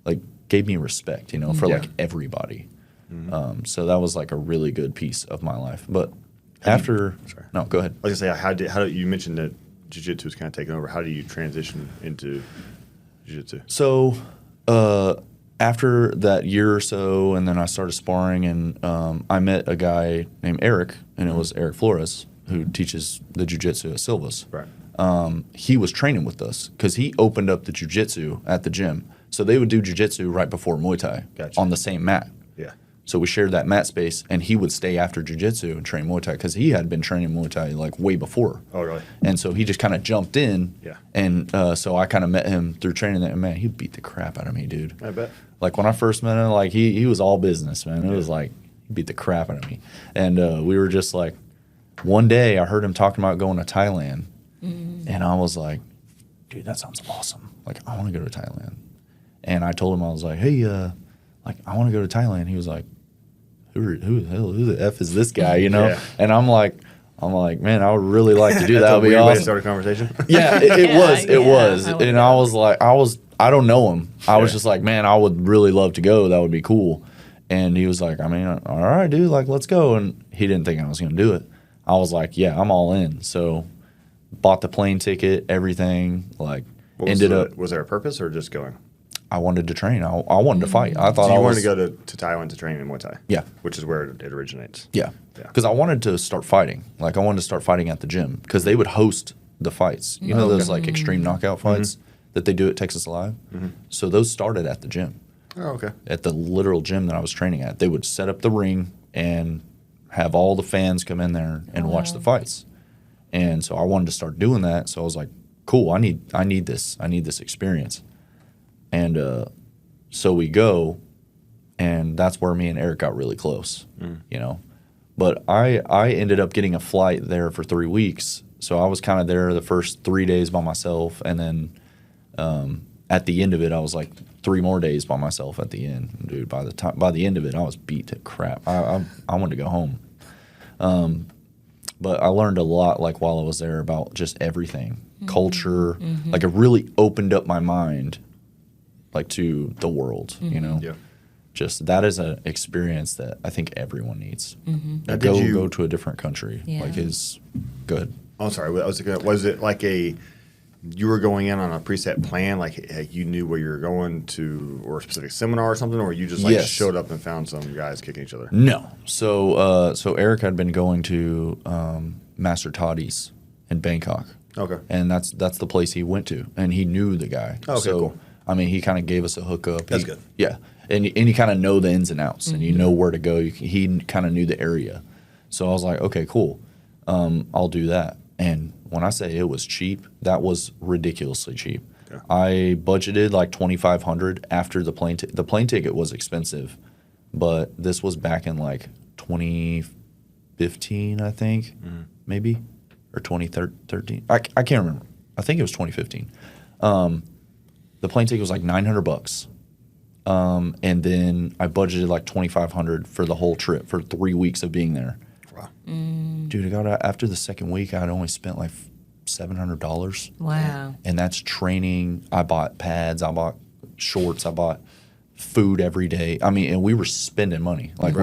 like gave me respect, you know, for like everybody. So that was like a really good piece of my life. But no, go ahead. I was gonna say, how did you mentioned that jiu-jitsu was kind of taking over? How do you transition into jiu-jitsu? So after that year or so, and then I started sparring, and I met a guy named Eric, and it was Eric Flores, who teaches the jiu-jitsu at Silva's. Right. He was training with us because he opened up the jiu-jitsu at the gym. So they would do jiu-jitsu right before Muay Thai on the same mat. Yeah. So we shared that mat space, and he would stay after jiu-jitsu and train Muay Thai because he had been training Muay Thai like way before. Oh, really? And so he just kind of jumped in. Yeah. And so I kind of met him through training that. Man, he beat the crap out of me, dude. I bet. Like when I first met him, like he was all business, man. It was like he beat the crap out of me. And we were just like, one day I heard him talking about going to Thailand. And I was like, dude, that sounds awesome. Like, I want to go to Thailand. And I told him, I was like, hey, like, I want to go to Thailand. He was like, who the F is this guy, you know? Yeah. And I'm like, man, I would really like to do that. That's That would be a weird way to awesome. start a conversation. Yeah, it was. I And I was like, I don't know him. I was just like, man, I would really love to go. That would be cool. And he was like, I mean, all right, dude, like, let's go. And he didn't think I was going to do it. I was like, yeah, I'm all in. So bought the plane ticket, everything, like, ended up. Was there a purpose or just going? I wanted to train. I wanted to fight. I thought So you wanted to go to Thailand to train in Muay Thai? Yeah. Which is where it originates. Yeah. Yeah. Because I wanted to start fighting. Like, I wanted to start fighting at the gym because they would host the fights. You know those, like, extreme knockout fights that they do at Texas Live? So those started at the gym. Oh, okay. At the literal gym that I was training at. They would set up the ring and have all the fans come in there and watch the fights. And so I wanted to start doing that. So I was like, cool, I need this. I need this experience. And so we go, and that's where me and Eric got really close, you know. But I ended up getting a flight there for 3 weeks. So I was kind of there the first 3 days by myself. And then at the end of it, I was like 3 more days by myself at the end. Dude, by the end of it, I was beat to crap. I wanted to go home. But I learned a lot, like, while I was there about just everything, culture. Like, it really opened up my mind, like, to the world, you know? Yeah. Just that is an experience that I think everyone needs. Now, Go to a different country, Yeah. like, is good. Oh, sorry. Was it like you were going in on a preset plan, like you knew where you were going to, or a specific seminar or something, or you just like Yes. showed up and found some guys kicking each other? No. So Eric had been going to Master Toddy's in Bangkok. Okay. And that's the place he went to, and he knew the guy. Okay, so, cool. I mean, he kind of gave us a hookup. That's good. Yeah, and you kind of know the ins and outs, and you know where to go. He kind of knew the area, so I was like, okay, cool, I'll do that. And when I say it was cheap, that was ridiculously cheap. Yeah. I budgeted like $2,500 after the plane. The plane ticket was expensive, but this was back in like 2015, I think, maybe, or 2013. I can't remember. I think it was 2015. The plane ticket was like $900, and then I budgeted like $2,500 for the whole trip for 3 weeks of being there. Wow. Dude, after the second week, I had only spent like $700. Wow. And that's training. I bought pads. I bought shorts. I bought food every day. I mean, and we were spending money. Like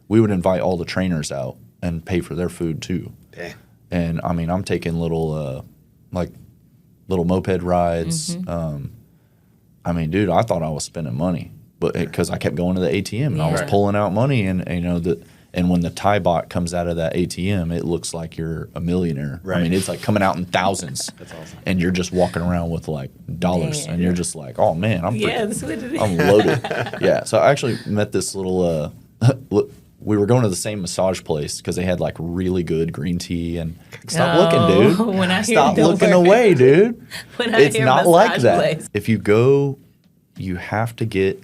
we would invite all the trainers out and pay for their food too. Damn. And I mean, I'm taking little moped rides. I mean, dude, I thought I was spending money, but because I kept going to the ATM and I was pulling out money, and you know that. And when the Thai bot comes out of that ATM, it looks like you're a millionaire. Right. I mean, it's like coming out in thousands. That's awesome. And you're just walking around with like dollars, Man. and you're just like, oh man, I'm That's what it is. I'm loaded. Yeah. So I actually met this little we were going to the same massage place because they had like really good green tea. And stop looking, dude. When I hear Stop the looking word- away, dude. When I It's hear not like massage that. place. If you go, you have to get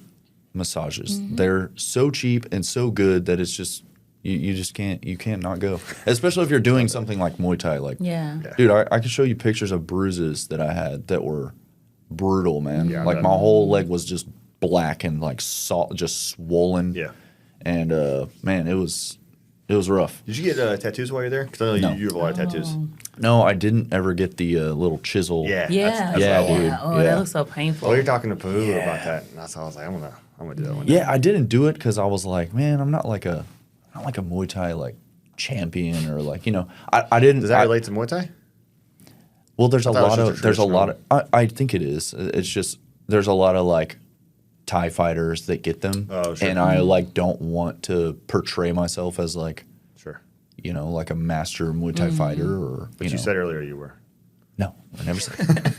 massages. They're so cheap and so good that it's just you just can't not go. Especially if you're doing something like Muay Thai. Like, Yeah. dude, I can show you pictures of bruises that I had that were brutal, man. Yeah, like I my bet. whole leg was just black and like just swollen. Yeah. And man, it was rough. Did you get tattoos while you're there? Because I know No. you have a lot of tattoos. No, I didn't ever get the little chisel. Yeah. Yeah. That's Yeah, what I want. dude. Oh, Yeah. that looks so painful. Well, you're talking to Pahulu Yeah. about that, and that's why I was like, I'm gonna do that one day. Yeah, I didn't do it because I was like, man, I'm not like a Muay Thai like champion or like, you know, I didn't. Does that relate to Muay Thai? Well, there's a thought it was lot just of a there's a lot of traditional- I think it is. It's just there's a lot of like Thai fighters that get them, Oh, sure. and I like don't want to portray myself as like, Sure. you know, like a master Muay Thai fighter or But you know. said earlier you were. No, I never said.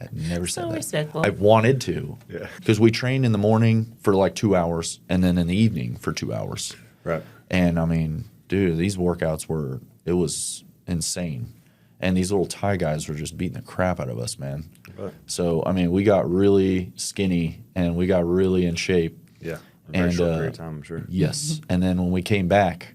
I never said So that. respectful. I wanted to, Yeah. because we train in the morning for like 2 hours, and then in the evening for 2 hours. Right. And I mean, dude, these workouts it was insane. And these little Thai guys were just beating the crap out of us, man. Right. So, I mean, we got really skinny and we got really in shape. Yeah. A very And, short period of time, I'm sure. Yes. And then when we came back,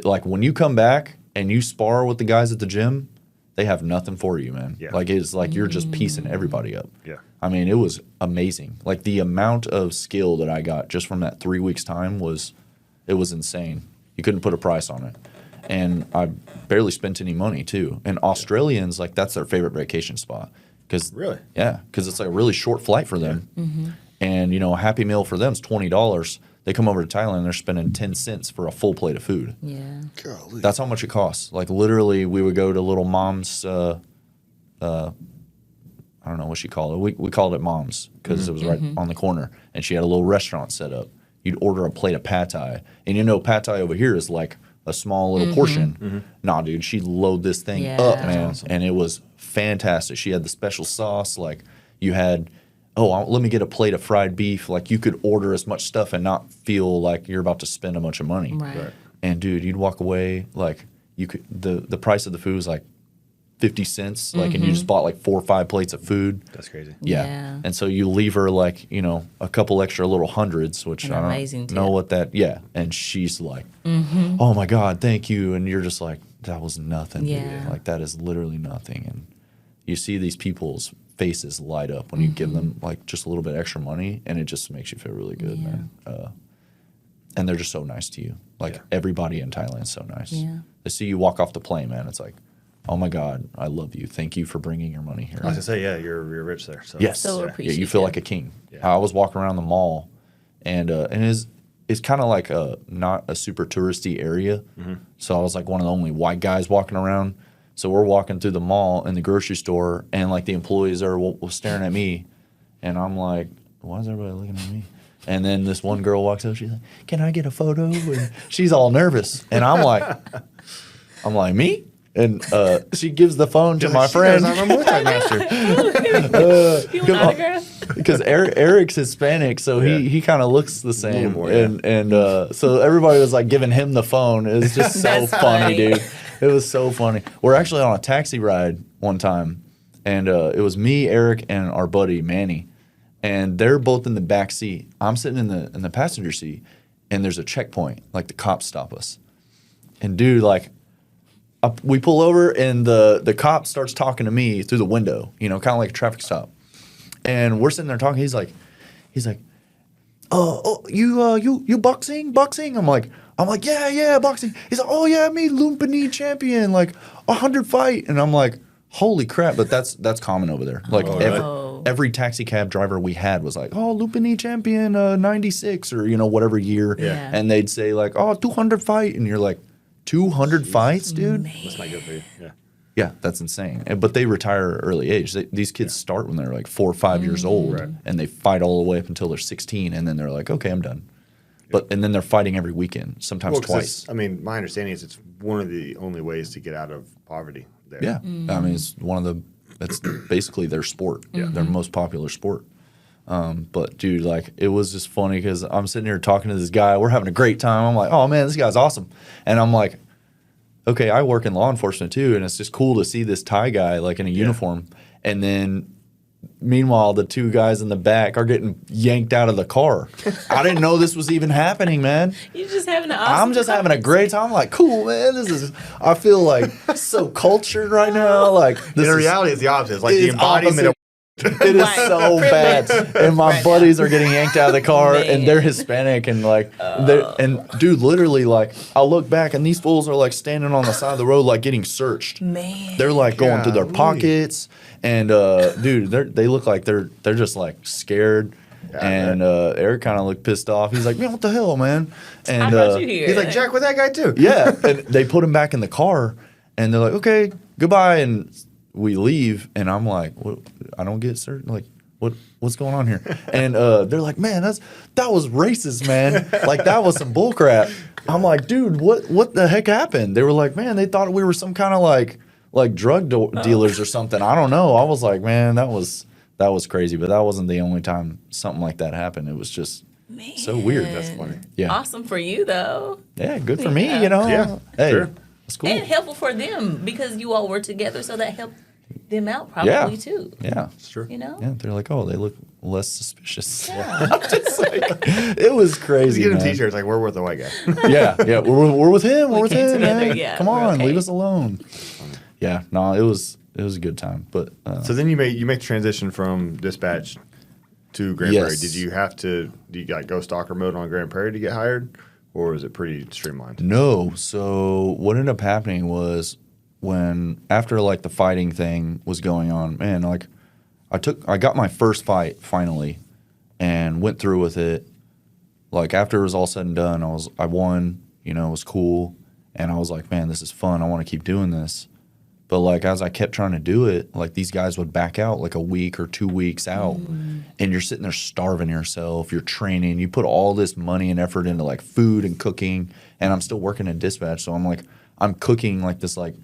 like when you come back and you spar with the guys at the gym, they have nothing for you, man. Yeah. Like it's like you're just piecing everybody up. Yeah. I mean, it was amazing. Like the amount of skill that I got just from that 3 weeks time was insane. You couldn't put a price on it. And I barely spent any money too. And Australians, like that's their favorite vacation spot. Really? Yeah, because it's like a really short flight for them. And, you know, a Happy Meal for them is $20. They come over to Thailand, they're spending 10 cents for a full plate of food. Yeah. Golly. That's how much it costs. Like literally, we would go to little Mom's. I don't know what she called it. We called it Mom's because it was right on the corner, and she had a little restaurant set up. You'd order a plate of pad thai, and you know pad thai over here is like a small little portion. Nah, dude, she'd load this thing Yeah. up, That's man, and it was fantastic. She had the special sauce. Like you had, let me get a plate of fried beef. Like you could order as much stuff and not feel like you're about to spend a bunch of money. Right. And dude, you'd walk away like you could. The price of the food was like 50 cents. Like, and you just bought like 4 or 5 plates of food. That's crazy. Yeah. Yeah. And so you leave her like, you know, a couple extra little hundreds, which An I don't amazing know tip. what that. Yeah. And she's like, oh my God, thank you. And you're just like, that was nothing. Dude. Yeah. Like that is literally nothing. And you see these people's faces light up when you give them like just a little bit extra money, and it just makes you feel really good, Yeah. man. And they're just so nice to you. Like Yeah. everybody in Thailand is so nice. Yeah. They see you walk off the plane, man. It's like, oh my God, I love you. Thank you for bringing your money here. I was gonna say, yeah, you're rich there. So Yes. So Yeah, you appreciative. feel like a king. Yeah. I was walking around the mall, and it's kind of like not a super touristy area. So I was like one of the only white guys walking around. So we're walking through the mall in the grocery store, and like the employees are staring at me, and I'm like, why is everybody looking at me? And then this one girl walks up. She's like, "Can I get a photo?" And she's all nervous, and I'm like, "Me?" And she gives the phone to my friend. I'm a Muay Thai master. You want an autograph? Because Eric's Hispanic, so Yeah. he kind of looks the same, more, yeah. and so everybody was like giving him the phone. It was just so That's funny, funny. dude. It was so funny. We're actually on a taxi ride one time, and it was me, Eric, and our buddy Manny, and they're both in the back seat. I'm sitting in the passenger seat, and there's a checkpoint. Like the cops stop us, and dude, like. We pull over, and the cop starts talking to me through the window, you know, kind of like a traffic stop. And we're sitting there talking. He's like, you boxing? I'm like, yeah, boxing. He's like, oh yeah, me Lumpini champion, like 100 fight. And I'm like, holy crap! But that's common over there. Like really? every taxi cab driver we had was like, oh, Lumpini champion, 96 or you know whatever year. Yeah. And they'd say like, oh, 200 fight, and you're like. 200 fights, dude? That's not good for you. Yeah. Yeah, that's insane. But they retire at early age. These kids start when they're like 4 or 5 years old, Right. and they fight all the way up until they're 16, and then they're like, okay, I'm done. And then they're fighting every weekend, sometimes Well, 'cause twice. I mean, my understanding is it's one of the only ways to get out of poverty there. Yeah, I mean, it's basically their sport, their most popular sport. But dude, like it was just funny because I'm sitting here talking to this guy. We're having a great time. I'm like, oh man, this guy's awesome. And I'm like, okay, I work in law enforcement too, and it's just cool to see this Thai guy like in a uniform. And then meanwhile, the two guys in the back are getting yanked out of the car. I didn't know this was even happening, man. You're just having an awesome I'm just having a great time. I'm like, cool, man. I feel like so cultured right now. Like In reality, it's the opposite. It's like the embodiment of. It is so bad, and my buddies are getting yanked out of the car, and they're Hispanic, and like, and dude, literally, like, I look back, and these fools are like standing on the side of the road, like getting searched. Man, they're like going through their pockets, and dude, they look like they're just like scared. And Eric kind of looked pissed off. He's like, man, what the hell, man? And I brought you here. He's like, Jack with that guy too. Yeah, and they put him back in the car, and they're like, okay, goodbye, and we leave, and I'm like, what? I don't get certain, like, what's going on here? And they're like, man, that was racist, man. Like, that was some bullcrap. I'm like, dude, what the heck happened? They were like, man, they thought we were some kind of like drug dealers or something. I don't know. I was like, man, that was crazy, but that wasn't the only time something like that happened. It was just so weird. That's funny. Yeah. Awesome for you though. Yeah, good for me, you know. Yeah, Hey, sure. that's cool. And helpful for them because you all were together, so that helped them out probably too. Yeah. It's true. You know? Yeah, they're like, oh, they look less suspicious. Yeah. I'm just like, it was crazy. Get him man. t-shirts like we're with the white guy. Yeah, we're with him. We're with came him, together, man. yeah, Come we're on, okay. leave us alone. Yeah, no, it was a good time. But So then you make the transition from dispatch to Grand Yes. Prairie. Did you have to like go stalker mode on Grand Prairie to get hired, or was it pretty streamlined? no. So what ended up happening was when after like the fighting thing was going on, man, like I got my first fight finally and went through with it. Like after it was all said and done, I won, you know, it was cool. And I was like, man, this is fun. I want to keep doing this. But like as I kept trying to do it, like these guys would back out like a week or 2 weeks out. And you're sitting there starving yourself. You're training. You put all this money and effort into like food and cooking. And I'm still working in dispatch. So I'm cooking like this like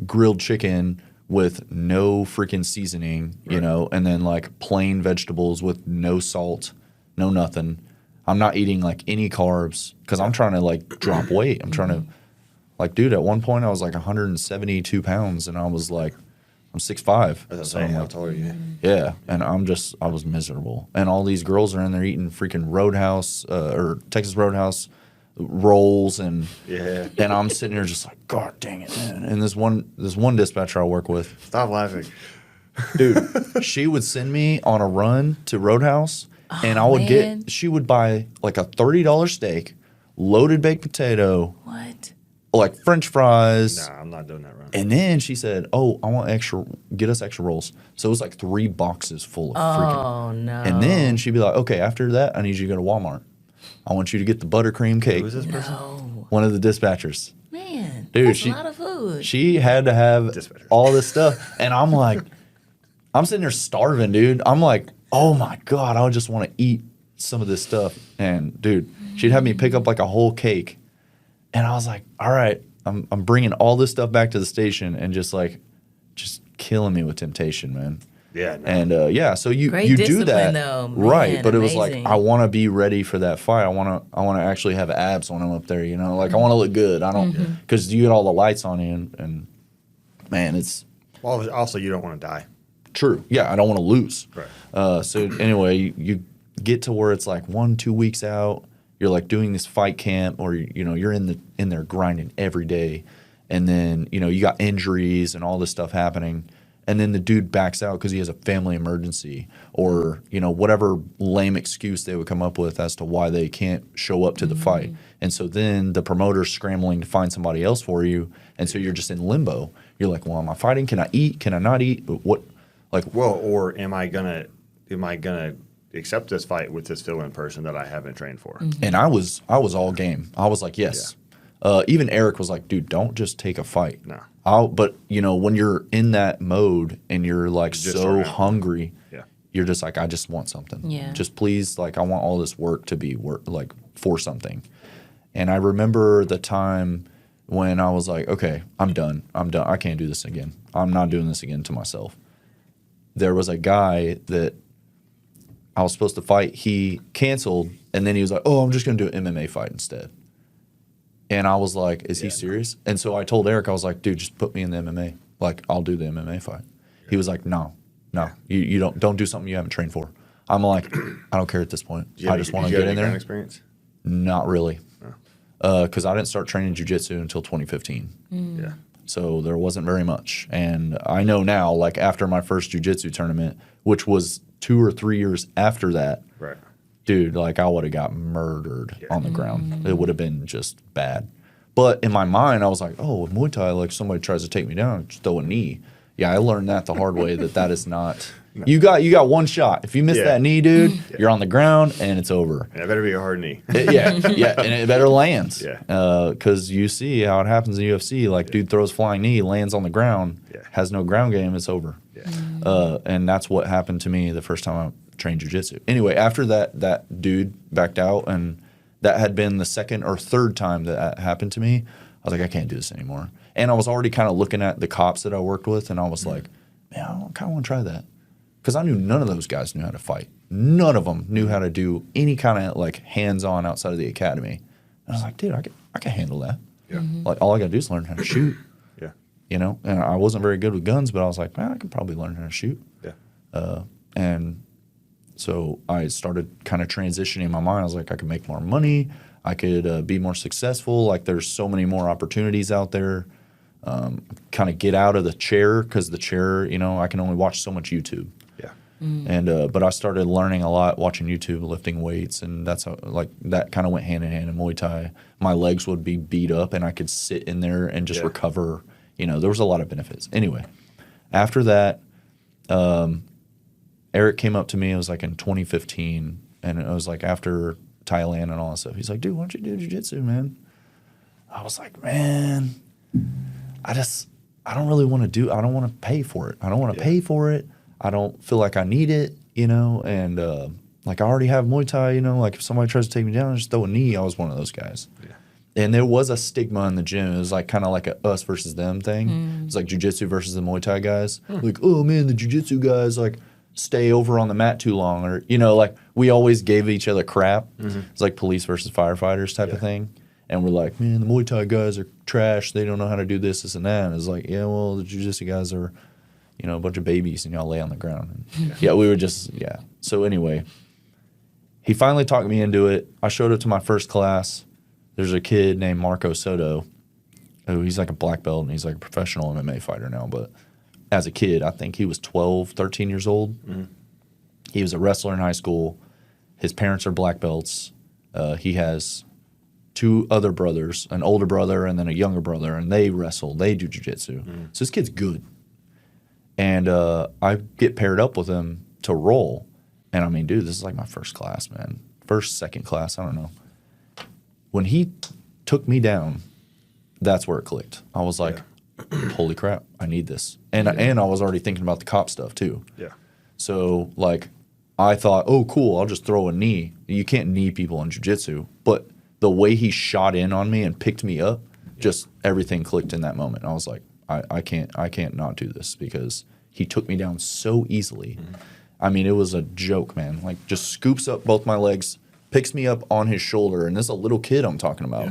grilled chicken with no freaking seasoning, you know, and then like plain vegetables with no salt, no nothing. I'm not eating like any carbs because I'm trying to like drop weight. I'm trying to like, dude, at one point I was like 172 pounds and I was like, I'm 6'5". That's So I'm how like, tall are you? yeah, and I was miserable. And all these girls are in there eating freaking Roadhouse or Texas Roadhouse rolls and Yeah. and I'm sitting here just like, God dang it, man. And this one dispatcher I work with, Stop laughing. dude, she would send me on a run to Roadhouse and I would man. she would buy like a $30 steak, loaded baked potato, What? like French fries. Nah, I'm not doing that run. And then she said, oh, I want get us extra rolls. So it was like 3 boxes full of freaking. Oh no. And then she'd be like, okay, after that, I need you to go to Walmart. I want you to get the buttercream cake. Who's this person? No. One of the dispatchers. Man. Dude, That's a lot of food. She had to have Dispatchers. all this stuff. And I'm like, I'm sitting there starving, dude. I'm like, oh my God, I just want to eat some of this stuff. And dude, she'd have me pick up like a whole cake. And I was like, all right, I'm bringing all this stuff back to the station and just killing me with temptation, man. Yeah. No. And so you Great do discipline, that, though. right? Man, But it was like amazing. I want to be ready for that fight. I want to actually have abs when I'm up there. You know, like I want to look good. I don't because you get all the lights on you and man, it's Well, also, you don't want to die. true. Yeah, I don't want to lose. Right. So anyway, you get to where it's like 1-2 weeks out. You're like doing this fight camp, or you know you're in there grinding every day, and then you know you got injuries and all this stuff happening. And then the dude backs out because he has a family emergency or, you know, whatever lame excuse they would come up with as to why they can't show up to the fight. And so then the promoter's scrambling to find somebody else for you. And so you're just in limbo. You're like, well, am I fighting? Can I eat? Can I not eat? What, like, Well, or am I gonna accept this fight with this fill-in person that I haven't trained for? and I was all game. I was like, yes. Even Eric was like, dude, don't just take a fight. No. But you know, when you're in that mode and you're like Just so around. hungry, Yeah. you're just like, I just want something. Yeah. Just please, like, I want all this work to be like for something. And I remember the time when I was like, okay, I'm done. I can't do this again. I'm not doing this again to myself. There was a guy that I was supposed to fight. He canceled, and then he was like, "Oh, I'm just going to do an MMA fight instead." And I was like, "Is he serious?" And so I told Eric, I was like, "Dude, just put me in the MMA. Like, I'll do the MMA fight." Yeah. He was like, "No, you don't do something you haven't trained for." I'm like, "I don't care at this point. I just want to get in there." Experience? Not really, because I didn't start training jiu-jitsu until 2015. Yeah. So there wasn't very much. And I know now, like after my first jiu-jitsu tournament, which was 2 or 3 years after that, right. Dude, like I would have got murdered on the ground. It would have been just bad. But in my mind, I was like, oh, Muay Thai, like somebody tries to take me down, just throw a knee. Yeah, I learned that the hard way that is not. No. You got one shot. If you miss that knee, dude, you're on the ground and it's over. And it better be a hard knee. And it better land. Yeah. Because you see how it happens in UFC. Like, dude throws flying knee, lands on the ground, has no ground game, it's over. Yeah. And that's what happened to me the first time I trained jiu-jitsu. Anyway, after that dude backed out, and that had been the second or third time that happened to me, I was like, I can't do this anymore. And I was already kind of looking at the cops that I worked with, and I was like, man, I kind of want to try that. Because I knew none of those guys knew how to fight. None of them knew how to do any kind of like hands-on outside of the academy. And I was like, dude, I can handle that. Yeah. Like all I got to do is learn how to shoot. Yeah. You know, and I wasn't very good with guns, but I was like, man, I can probably learn how to shoot. Yeah. And so I started kind of transitioning my mind. I was like, I could make more money. I could be more successful. Like there's so many more opportunities out there. Kind of get out of the chair, because the chair, you know, I can only watch so much YouTube. Yeah. And but I started learning a lot watching YouTube, lifting weights, and that's how, like that kind of went hand in hand in Muay Thai. My legs would be beat up, and I could sit in there and just recover. You know, there was a lot of benefits. Anyway, after that, Eric came up to me. It was like in 2015, and it was like after Thailand and all that stuff. He's like, dude, why don't you do jiu-jitsu, man? I was like, man, I don't really want to do, I don't want to pay for it. I don't want to pay for it. I don't feel like I need it, you know, and like I already have Muay Thai, you know, like if somebody tries to take me down and just throw a knee, I was one of those guys. Yeah. And there was a stigma in the gym. It was like kind of like a us versus them thing. It's like jiu-jitsu versus the Muay Thai guys. Like, oh man, the jiu-jitsu guys like stay over on the mat too long, or, you know, like we always gave each other crap. It's like police versus firefighters type of thing. And we're like, man, the Muay Thai guys are trash. They don't know how to do this, and that. And it's like, yeah, well, the jiu-jitsu guys are, you know, a bunch of babies, and y'all lay on the ground. And we were just, So anyway, he finally talked me into it. I showed up to my first class. There's a kid named Marco Soto, who he's like a black belt, and he's like a professional MMA fighter now. But as a kid, I think he was 12, 13 years old. He was a wrestler in high school. His parents are black belts. He has 2 other brothers, an older brother and then a younger brother, and they wrestle. They do jiu-jitsu. So this kid's good. And I get paired up with him to roll. And I mean, dude, this is like my first class, man. First, second class, I don't know. When he took me down, that's where it clicked. I was like, holy crap, I need this. And I was already thinking about the cop stuff too. Yeah. So like I thought, oh, cool, I'll just throw a knee. You can't knee people in jiu-jitsu. But the way he shot in on me and picked me up, just everything clicked in that moment. I was like, I can't not do this, because he took me down so easily. I mean, it was a joke, man. Like just scoops up both my legs, picks me up on his shoulder, and this is a little kid I'm talking about.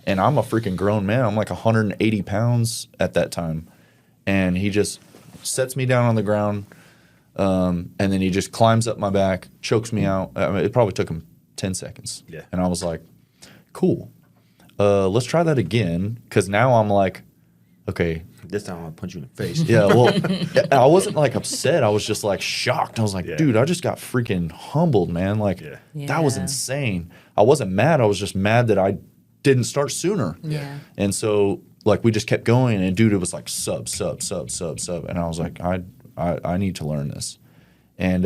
And I'm a freaking grown man. I'm like 180 pounds at that time. And he just sets me down on the ground, and then he just climbs up my back, chokes me out. I mean, it probably took him 10 seconds. Yeah. And I was like, cool. Let's try that again, because now I'm like, okay. This time I'm going to punch you in the face. Yeah, well, I wasn't like upset. I was just like shocked. I was like, dude, I just got freaking humbled, man. Like, that was insane. I wasn't mad. I was just mad that I didn't start sooner. Yeah. And so, like, we just kept going, and dude, it was like sub. And I was like, I need to learn this. And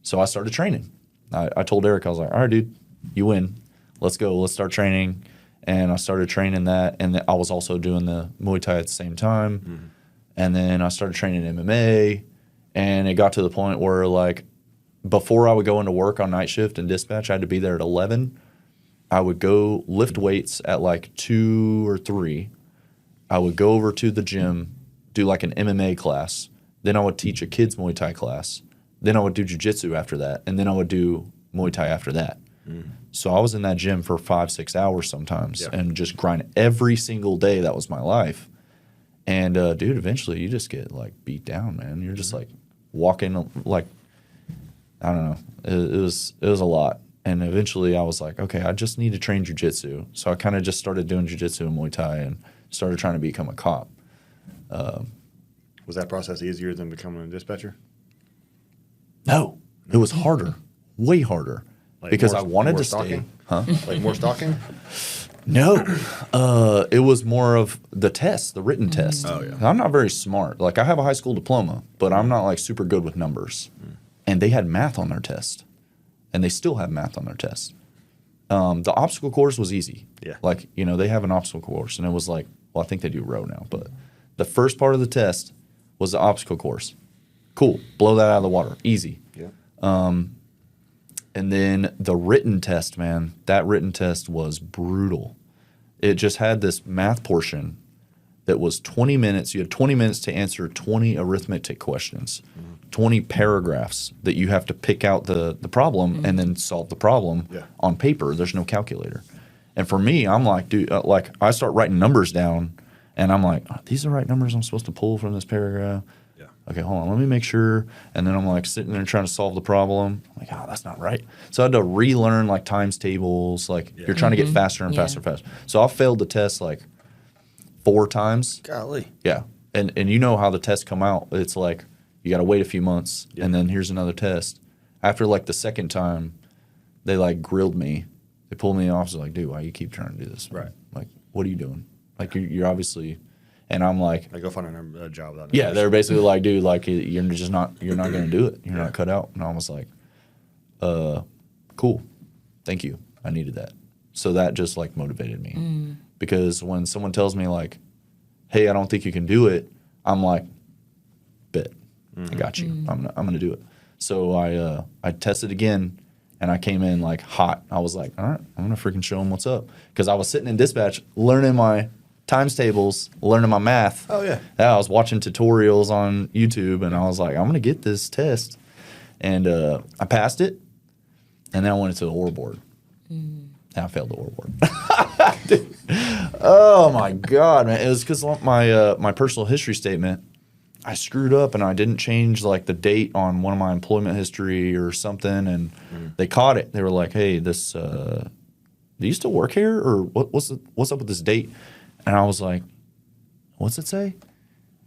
so I started training. I told Eric, I was like, all right, dude, you win. Let's go. Let's start training. And I started training that, and I was also doing the Muay Thai at the same time. And then I started training MMA, and it got to the point where, like, before I would go into work on night shift and dispatch, I had to be there at 11. I would go lift weights at, like, 2 or 3. I would go over to the gym, do, like, an MMA class. Then I would teach a kids Muay Thai class. Then I would do jiu-jitsu after that, and then I would do Muay Thai after that. So I was in that gym for 5-6 hours sometimes and just grind every single day. That was my life. And, dude, eventually you just get, like, beat down, man. You're just, like, walking, like, I don't know. It was a lot. And eventually I was like, okay, I just need to train jiu-jitsu. So I kind of just started doing jiu-jitsu and Muay Thai and started trying to become a cop. Was that process easier than becoming a dispatcher? No. It was harder. Way harder. Like because more, I wanted more to stalking? stay. Huh? Like more stalking? No. It was more of the test, the written test. Oh, yeah. I'm not very smart. Like, I have a high school diploma, but I'm not, like, super good with numbers. And they had math on their test. And they still have math on their test. The obstacle course was easy. Yeah. Like, you know, they have an obstacle course. And it was like, well, I think they do row now. But the first part of the test was the obstacle course. Cool. Blow that out of the water. Easy. Yeah. And then the written test, man, that written test was brutal. It just had this math portion that was 20 minutes. You had 20 minutes to answer 20 arithmetic questions, 20 paragraphs that you have to pick out the problem and then solve the problem on paper. There's no calculator. And for me, I'm like, dude, like I start writing numbers down and I'm like, oh, these are the right numbers I'm supposed to pull from this paragraph. Okay, hold on, let me make sure. And then I'm like sitting there trying to solve the problem. I'm like, oh, that's not right. So I had to relearn like times tables. Like you're trying to get faster and faster and faster. So I failed the test like 4 times. Golly. Yeah. And you know how the tests come out. It's like you got to wait a few months and then here's another test. After like the second time, they like grilled me. They pulled me in the office like, dude, why you keep trying to do this? Right. Like, what are you doing? Like you're obviously... And I'm like, I go find a job without yeah, they're basically like, dude, like you're not going to do it. You're not cut out. And I was like, cool. Thank you. I needed that. So that just like motivated me because when someone tells me like, hey, I don't think you can do it. I'm like, bet I got you. I'm going to do it. So I tested again and I came in like hot. I was like, all right, I'm going to freaking show them what's up. Cause I was sitting in dispatch learning my times tables, learning my math. Oh, yeah. I was watching tutorials on YouTube, and I was like, I'm going to get this test. And I passed it, and then I went into the OR board. And I failed the OR board. Oh, my God, man. It was because my personal history statement, I screwed up, and I didn't change, like, the date on one of my employment history or something, and they caught it. They were like, hey, this, do you still work here, or what's up with this date? And I was like, what's it say?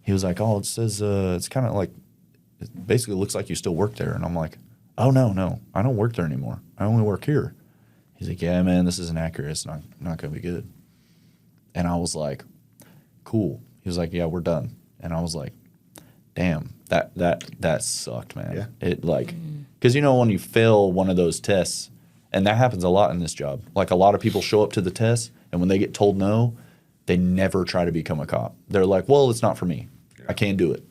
He was like, oh, it says it's kind of like, it basically looks like you still work there. And I'm like, oh, no, I don't work there anymore. I only work here. He's like, yeah, man, this isn't accurate. It's not going to be good. And I was like, cool. He was like, yeah, we're done. And I was like, damn, that sucked, man. Yeah. It like, because you know when you fail one of those tests, and that happens a lot in this job. Like a lot of people show up to the test, and when they get told no, they never try to become a cop. They're like, well, it's not for me. I can't do it.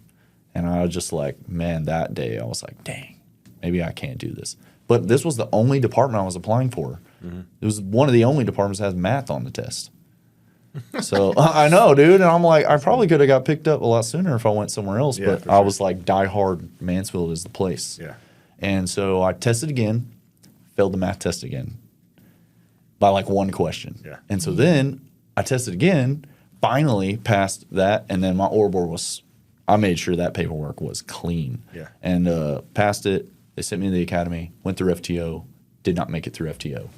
And I was just like, man, that day I was like, dang, maybe I can't do this. But this was the only department I was applying for. It was one of the only departments that has math on the test. So I know, dude. And I'm like, I probably could have got picked up a lot sooner if I went somewhere else. But I was like, die hard, Mansfield is the place. Yeah. And so I tested again, failed the math test again by like one question. Yeah. And so then I tested again, finally passed that, and then my OR board was, I made sure that paperwork was clean. Yeah. And passed it. They sent me to the academy, went through FTO, did not make it through FTO.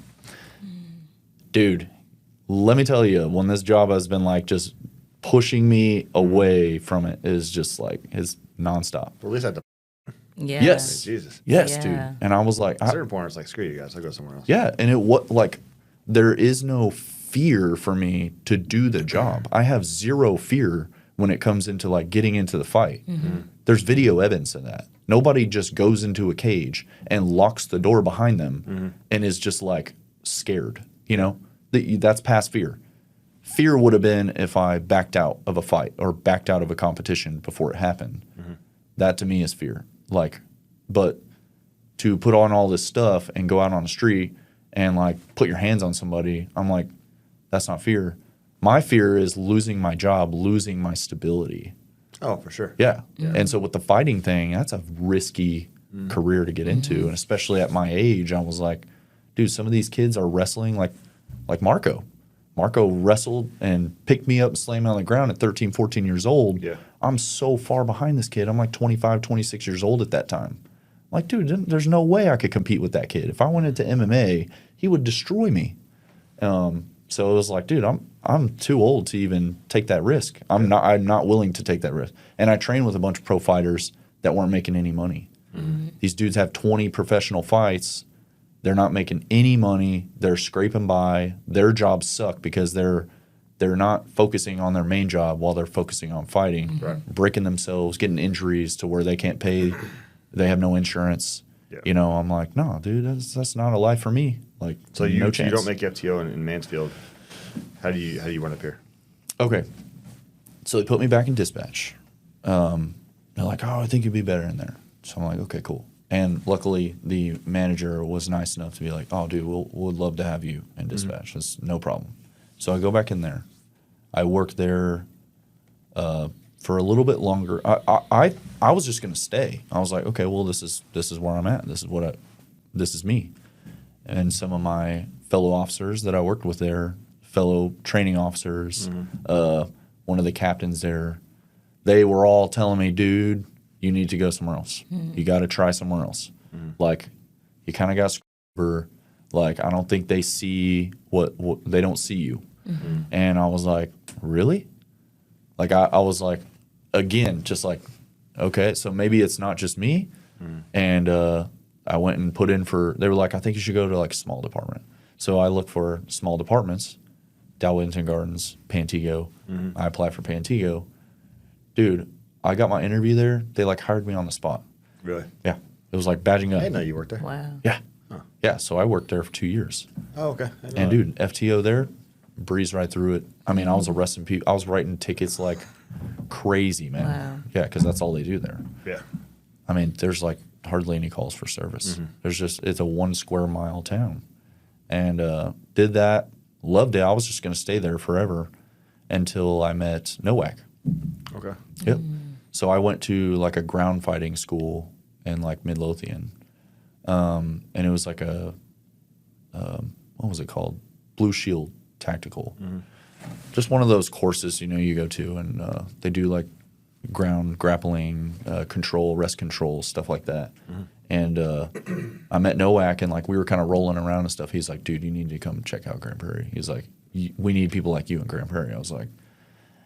Dude, let me tell you, when this job has been like just pushing me away from it is just like, it's nonstop. Well, at least I had to. Yeah. Yes. Jesus. Yes, Yeah. dude. And I was like, At a certain point, it's like, screw you guys. I'll go somewhere else. yeah. And like, there is no fear for me to do the job. I have zero fear when it comes into like getting into the fight. There's video evidence of that. Nobody just goes into a cage and locks the door behind them and is just like scared, you know? That's past fear. Fear would have been if I backed out of a fight or backed out of a competition before it happened. That to me is fear. Like, but to put on all this stuff and go out on the street and like put your hands on somebody, I'm like, that's not fear. My fear is losing my job, losing my stability. Oh, for sure. Yeah. And so with the fighting thing, that's a risky career to get into. And especially at my age, I was like, dude, some of these kids are wrestling like Marco. Marco wrestled and picked me up and slammed me on the ground at 13, 14 years old. Yeah. I'm so far behind this kid. I'm like 25, 26 years old at that time. I'm like, dude, there's no way I could compete with that kid. If I went into MMA, he would destroy me. So it was like, dude, I'm too old to even take that risk. I'm not willing to take that risk. And I trained with a bunch of pro fighters that weren't making any money. These dudes have 20 professional fights. They're not making any money. They're scraping by. Their jobs suck because they're not focusing on their main job while they're focusing on fighting, breaking themselves, getting injuries to where they can't pay. They have no insurance. Yeah. You know, I'm like, no, dude, that's not a life for me. Like, so no chance. You don't make FTO in Mansfield. How do you run up here? Okay, so they put me back in dispatch. They're like, oh, I think you'd be better in there. So I'm like, okay, cool. And luckily, the manager was nice enough to be like, oh, dude, we'd love to have you in dispatch. That's no problem. So I go back in there. I work there for a little bit longer. I was just going to stay. I was like, okay, well, this is where I'm at. This is me. And some of my fellow officers that I worked with there, fellow training officers, one of the captains there, they were all telling me, dude, you need to go somewhere else. You got to try somewhere else. Like, you kind of got screwed over. Like, I don't think they see what they don't see you. And I was like, really? Like, I was like, again, just like, okay, so maybe it's not just me. And I went and put in for, they were like, I think you should go to like a small department. So I looked for small departments, Dalwhinton Gardens, Pantego. I applied for Pantego. Dude, I got my interview there. They like hired me on the spot. Really? Yeah. It was like badging up. I didn't know you worked there. Wow. Yeah. Yeah. So I worked there for 2 years. Oh, okay. And dude, FTO there, breezed right through it. I mean, I was arresting people. I was writing tickets like crazy, man. Wow. Yeah, because that's all they do there. Yeah. I mean, there's like hardly any calls for service. There's just, it's a 1 square mile town. And did that, loved it. I was just going to stay there forever until I met Nowak. Okay. Yep. So I went to like a ground fighting school in like Midlothian. And it was like a, what was it called? Blue Shield Tactical. Just one of those courses, you know, you go to, and they do like ground grappling, control, rest control, stuff like that. And I met Nowak, and like we were kind of rolling around and stuff. He's like, dude, you need to come check out Grand Prairie. He's like, we need people like you in Grand Prairie. I was like,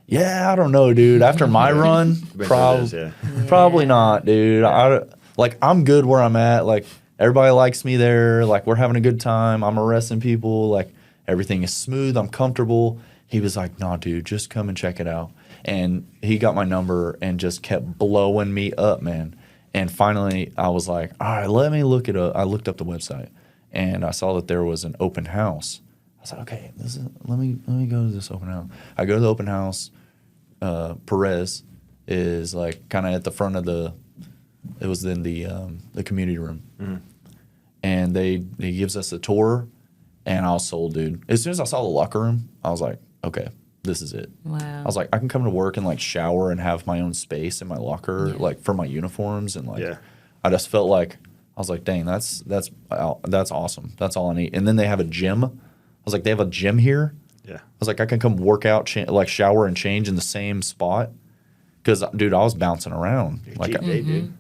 yeah, I don't know, dude. After my run, probably not, dude. I'm good where I'm at. Like, everybody likes me there. Like, we're having a good time. I'm arresting people. Like, everything is smooth. I'm comfortable. He was like, nah, dude, just come and check it out. And he got my number and just kept blowing me up, man. And finally, I was like, all right, let me look it up. I looked up the website, and I saw that there was an open house. I was like, okay, let me go to this open house. I go to the open house. Perez is like kind of at the front of it was in the community room. And he gives us a tour, and I was sold, dude. As soon as I saw the locker room, I was like, okay, this is it. Wow. I was like, I can come to work and like shower and have my own space in my locker, like for my uniforms, and like I just felt like, I was like, dang, that's awesome. That's all I need. And then they have a gym. I was like, they have a gym here. Yeah. I was like, I can come work out, like shower and change in the same spot. Because, dude, I was bouncing around. You're like cheap date, dude.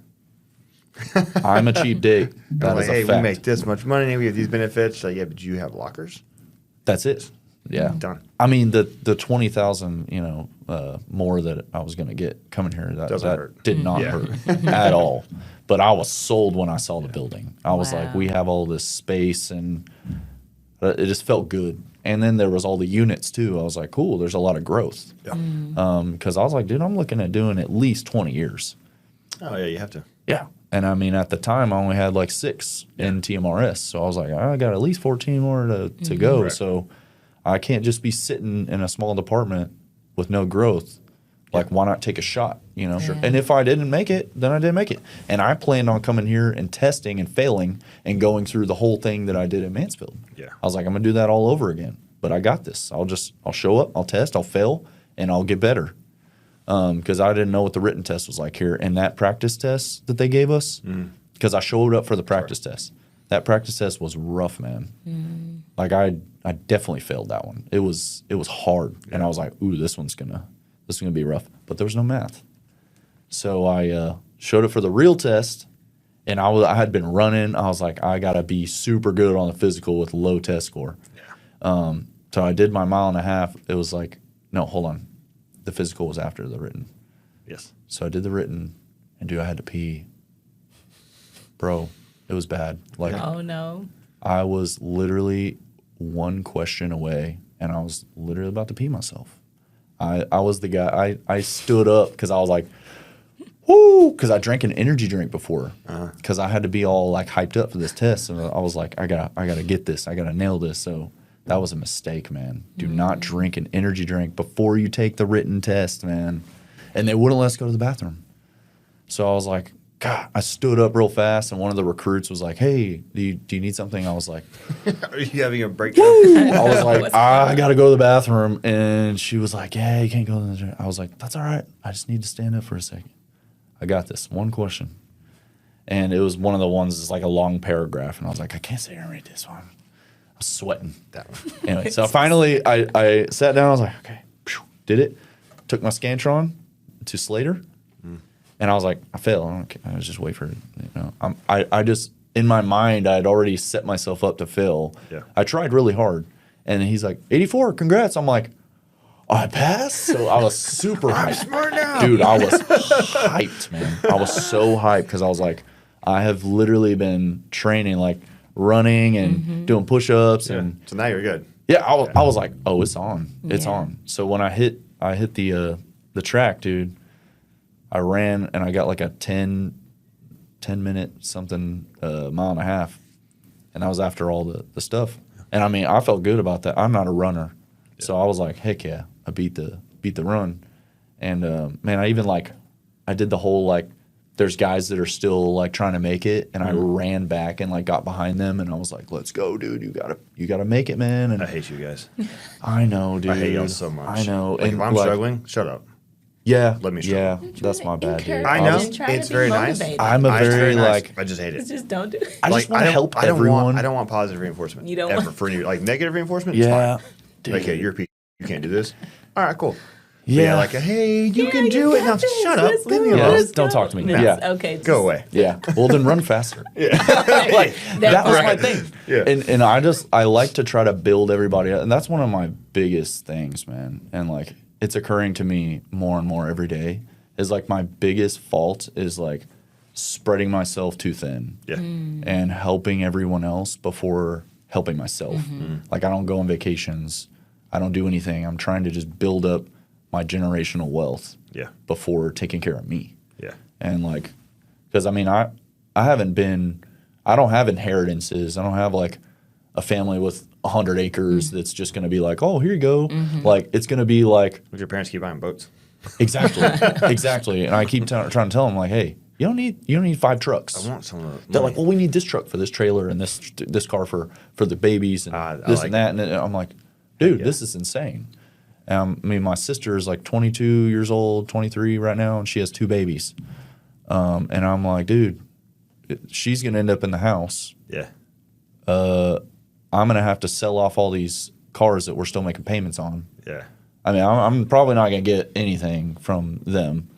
I'm a cheap date. That is like, hey, a fact. we make this much money. We have these benefits. Like, yeah, but you have lockers? That's it. Yeah. Done. I mean, the 20,000, more that I was going to get coming here, that hurt. did not hurt at all. But I was sold when I saw the building. I was like, we have all this space, and it just felt good. And then there was all the units too. I was like, cool, there's a lot of growth. Yeah. Because I was like, dude, I'm looking at doing at least 20 years. Oh, yeah, you have to. Yeah. And I mean, at the time, I only had like 6 in TMRS. So I was like, I got at least 14 more to go. Right. So I can't just be sitting in a small department with no growth. Like, why not take a shot, Sure. And if I didn't make it, then I didn't make it. And I planned on coming here and testing and failing and going through the whole thing that I did in Mansfield. Yeah. I was like, I'm going to do that all over again. But I got this. I'll show up, I'll test, I'll fail, and I'll get better. Because I didn't know what the written test was like here. And that practice test that they gave us, because I showed up for the practice test. That practice test was rough, man. Like I definitely failed that one. It was hard, and I was like, ooh, this one's gonna be rough. But there was no math, so I showed up for the real test, and I had been running. I was like, I gotta be super good on the physical with low test score. So I did my 1.5 miles. It was like, no, hold on, the physical was after the written. Yes. So I did the written, and dude, I had to pee. Bro, it was bad. Like, Oh no. I was literally one question away, and I was literally about to pee myself. I was the guy. I stood up because I was like, whoo, because I drank an energy drink before, because I had to be all like hyped up for this test. And I was like, I gotta get this. I gotta nail this. So that was a mistake, man. Do not drink an energy drink before you take the written test, man. And they wouldn't let us go to the bathroom. So I was like, God, I stood up real fast, and one of the recruits was like, hey, do you need something? I was like, Are you having a breakdown? I was like, I got to go to the bathroom. And she was like, yeah, you can't go to the bathroom. I was like, that's all right. I just need to stand up for a second. I got this. One question. And it was one of the ones that's like a long paragraph. And I was like, I can't sit here and read this one. I was sweating. That one. Anyway, so finally I sat down. I was like, okay, did it. Took my Scantron to Slater. And I was like, I failed. I was just wait for it. I just, in my mind, I had already set myself up to fail. Yeah. I tried really hard. And he's like, 84, congrats. I'm like, I passed? So I was super hyped. I'm smart now. Dude, I was hyped, man. I was so hyped because I was like, I have literally been training, like running and doing push-ups. Yeah. And So now you're good. yeah, I was like, oh, it's on. It's Yeah. on. So when I hit the track, dude, I ran and I got like a 10 minute something 1.5 miles. And that was after all the stuff. And I mean, I felt good about that. I'm not a runner. Yeah. So I was like, heck yeah, I beat the run. And man, I did the whole like, there's guys that are still like trying to make it, and I ran back and like got behind them, and I was like, let's go, dude. You gotta make it, man. And I hate you guys. I know, dude. I hate y'all so much. I know. Like, and if I'm like, struggling, shut up. yeah, Let me struggle. yeah, that's my bad, dude. I know. And try to It's be very nice. motivated. I'm a It's very nice. like, I just hate it. Just don't do it. I just want to help everyone. I don't want positive reinforcement. You don't ever want- for you. Like negative reinforcement. Yeah, It's fine. dude. Like, hey, you're a piece. You can't do this. All right, cool. Yeah. Like, hey, you can do it. got Now, this. shut up. Let's Leave go. me Yeah, alone. Let's don't go. talk to me. No, Yeah. Okay. Go away. Yeah. Well, then run faster. Yeah. Like that was my part. thing. Yeah. And I like to try to build everybody up, and that's one of my biggest things, man. And like it's occurring to me more and more every day. Is like my biggest fault is like spreading myself too thin. Yeah. And helping everyone else before helping myself. Like I don't go on vacations. I don't do anything. I'm trying to just build up my generational wealth Yeah. before taking care of me. Yeah. And like, because I mean, I don't have inheritances. I don't have like a family with 100 acres that's just going to be like, oh, here you go. Like, it's going to be like, Would your parents keep buying boats? exactly. And I keep trying to tell them like, hey, you don't need 5 trucks. I want some of the They're money. like, well, we need this truck for this trailer and this car for the babies and I this like and that. And I'm like, dude, Yeah. this is insane. I mean, my sister is like 22 years old, 23 right now, and she has 2 babies. And I'm like, dude, she's going to end up in the house. Yeah. I'm going to have to sell off all these cars that we're still making payments on. Yeah. I mean, I'm probably not going to get anything from them.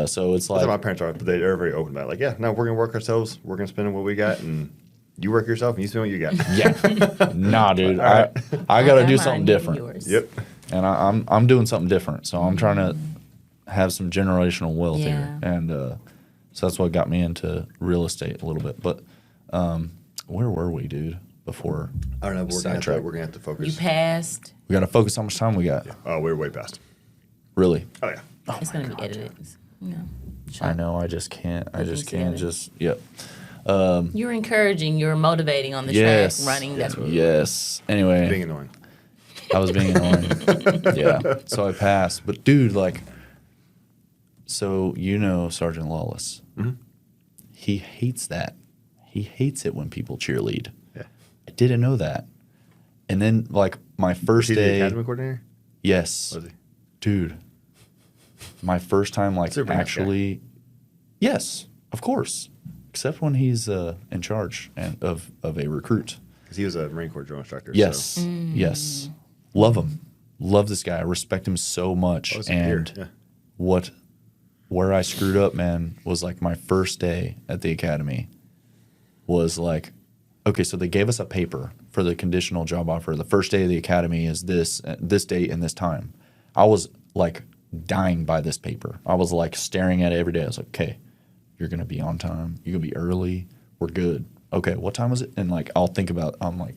So it's That's how my like, parents are. But they're very open about it. Like, yeah, no, we're going to work ourselves. We're going to spend what we got. And you work yourself and you spend what you got. yeah, nah, dude, All right. I got to do Mine, something you different. yours. Yep. And I'm doing something different. So I'm trying to have some generational wealth here. Yeah. And so that's what got me into real estate a little bit. But where were we, dude, before? I don't know. But Sidetrack. we're going to have to focus. You passed. We got to focus how much time we got. Oh, we're way past. Really? Oh, yeah. It's going to be edited. You know. I know. I just can't. together. Yep. You're encouraging. You're motivating on the Yes. track, running. That's what. Yes. Anyway. Being annoying. I was being annoying. Yeah. So I passed. But dude, like, so you know Sergeant Lawless. He hates that. He hates it when people cheerlead. Yeah. I didn't know that. And then like my first Is he the day. academy coordinator? Yes. Was he? Dude. My first time like Super nice guy. actually. Yes, of course. except when he's in charge of a recruit. Because he was a Marine Corps drill instructor. Yes, So. yes. Love him. Love this guy. I respect him so much. Oh, And where I screwed up, man, was like my first day at the academy was like, okay, so they gave us a paper for the conditional job offer. The first day of the academy is this date and this time. I was like dying by this paper. I was like staring at it every day. I was like, okay, you're going to be on time. You're going to be early. We're good. Okay, what time was it? And like, I'm like,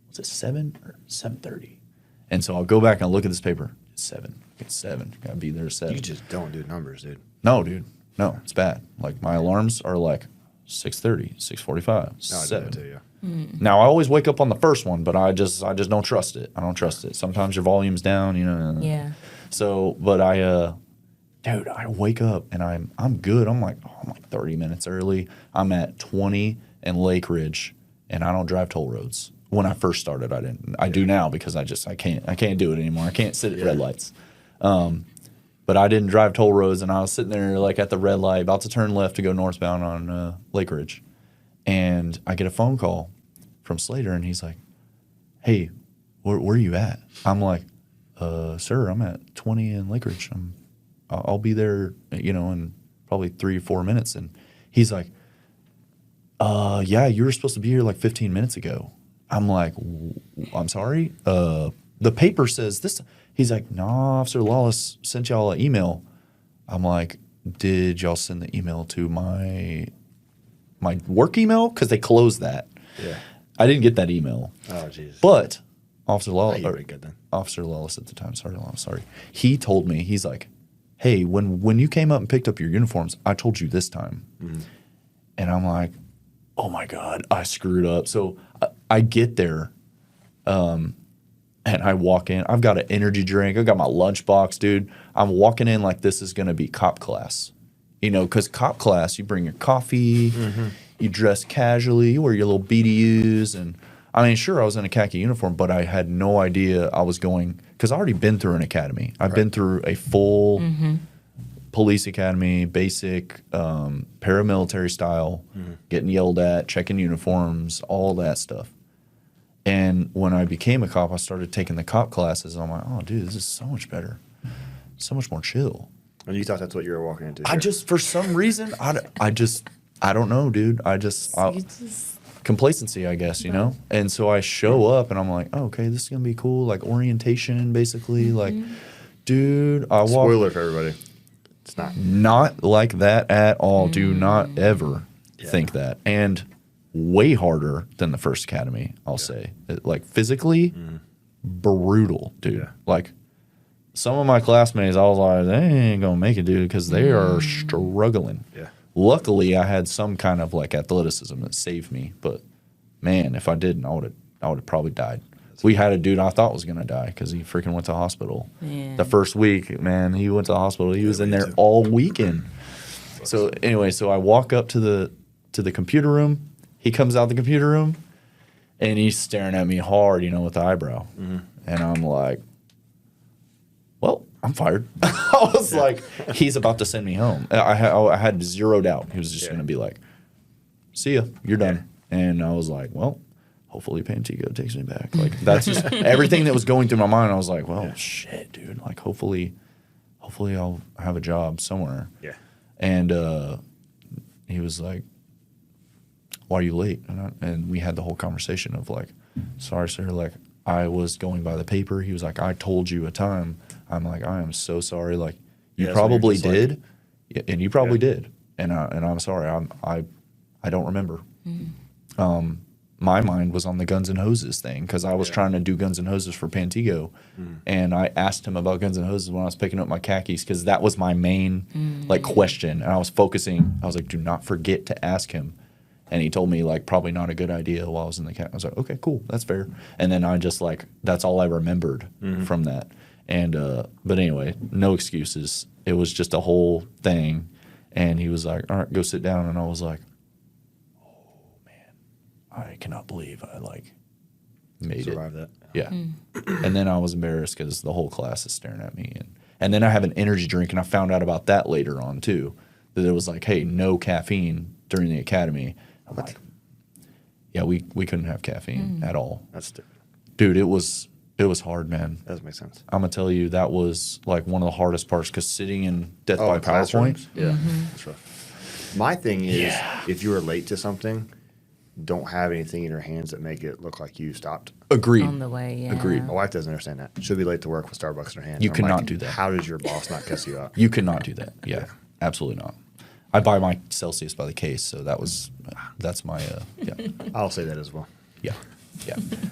was it 7 or 7:30? And so I'll go back and I'll look at this paper. It's 7. It's 7. Got to be there at 7. You just don't do numbers, dude. No, dude. No, it's bad. Like my alarms are like 6:30, 6:45, No, I do 7. that too, yeah. Now I always wake up on the first one, but I just don't trust it. I don't trust it. Sometimes your volume's down, you know. Yeah. So, but I wake up and I'm good. I'm like 30 minutes early. I'm at 20 and Lake Ridge, and I don't drive toll roads. When I first started, I didn't. I do now because I can't do it anymore. I can't sit at red lights. But I didn't drive toll roads, and I was sitting there like at the red light, about to turn left to go northbound on Lake Ridge, and I get a phone call from Slater, and he's like, "Hey, where are you at?" I'm like, "Sir, I'm at 20 in Lake Ridge. I'll be there, in probably 3 or 4 minutes." And he's like, "Yeah, you were supposed to be here like 15 minutes ago." I'm like, "I'm sorry. The paper says this." He's like, "No, Officer Lawless sent y'all an email." I'm like, "Did y'all send the email to my work email? Because they closed that." Yeah. I didn't get that email. Oh, jeez. But Officer Lawless, you're good then. Officer Lawless at the time, sorry. He told me, he's like, "Hey, when you came up and picked up your uniforms, I told you this time." Mm-hmm. And I'm like, "Oh my God, I screwed up." So I get there, and I walk in. I've got an energy drink. I've got my lunchbox, dude. I'm walking in like this is going to be cop class. Because cop class, you bring your coffee, you dress casually, you wear your little BDUs. And I mean, sure, I was in a khaki uniform, but I had no idea I was going, because I already been through an academy. I've been through a full police academy, basic, paramilitary style, getting yelled at, checking uniforms, all that stuff. And when I became a cop, I started taking the cop classes. And I'm like, oh, dude, this is so much better. So much more chill. And you thought that's what you were walking into? I just, for some reason, I don't know, dude. Complacency, I guess, And so I show up and I'm like, oh, okay, this is going to be cool. Like orientation, basically. Like, dude, I walk. Spoiler for everybody. It's not. Not like that at all. Do not ever think that. And way harder than the first academy, I'll say. Like physically, brutal, dude. Yeah. Like some of my classmates, I was like, they ain't gonna make it, dude, because they are struggling. Yeah. Luckily, I had some kind of like athleticism that saved me. But man, if I didn't, I would have probably died. We had a dude I thought was gonna die because he freaking went to the hospital. Yeah. The first week, man, he went to the hospital. He was in there all weekend. So anyway, so I walk up to the computer room. He comes out the computer room, and he's staring at me hard, with the eyebrow. And I'm like, well, I'm fired. I was like, he's about to send me home. I had zero doubt. He was just going to be like, see ya, you're done. And I was like, well, hopefully Pantego takes me back. Like, that's just everything that was going through my mind. I was like, well, shit, dude. Like, hopefully I'll have a job somewhere. Yeah. And he was like, why are you late? And we had the whole conversation of like, sorry, sir, like I was going by the paper. He was like, I told you a time. I'm like, I am so sorry. Like you probably did, and you probably did. And I'm sorry. I don't remember. My mind was on the Guns and Hoses thing because I was trying to do Guns and Hoses for Pantego. And I asked him about Guns and Hoses when I was picking up my khakis because that was my main like question. And I was focusing. I was like, do not forget to ask him. And he told me, like, probably not a good idea while I was in the cat. I was like, okay, cool, that's fair. And then I just, like, that's all I remembered from that. And, but anyway, no excuses. It was just a whole thing. And he was like, all right, go sit down. And I was like, oh, man, I cannot believe I, like, made Survived it. that. Yeah. And then I was embarrassed because the whole class is staring at me. And then I have an energy drink, and I found out about that later on, too. that it was like, hey, no caffeine during the academy. I'm like, yeah, we couldn't have caffeine at all. That's stupid. Dude, it was hard, man. That doesn't make sense. I'm gonna tell you that was like one of the hardest parts because sitting in death by PowerPoint. Yeah, that's rough. My thing is, if you were late to something, don't have anything in your hands that make it look like you stopped. Agreed. On the way, yeah. Agreed. My wife doesn't understand that. She'll be late to work with Starbucks in her hand. You I'm cannot like, do that. How does your boss not cuss you out? You cannot do that. Yeah, absolutely not. I buy my Celsius by the case, so that's my I'll say that as well. yeah.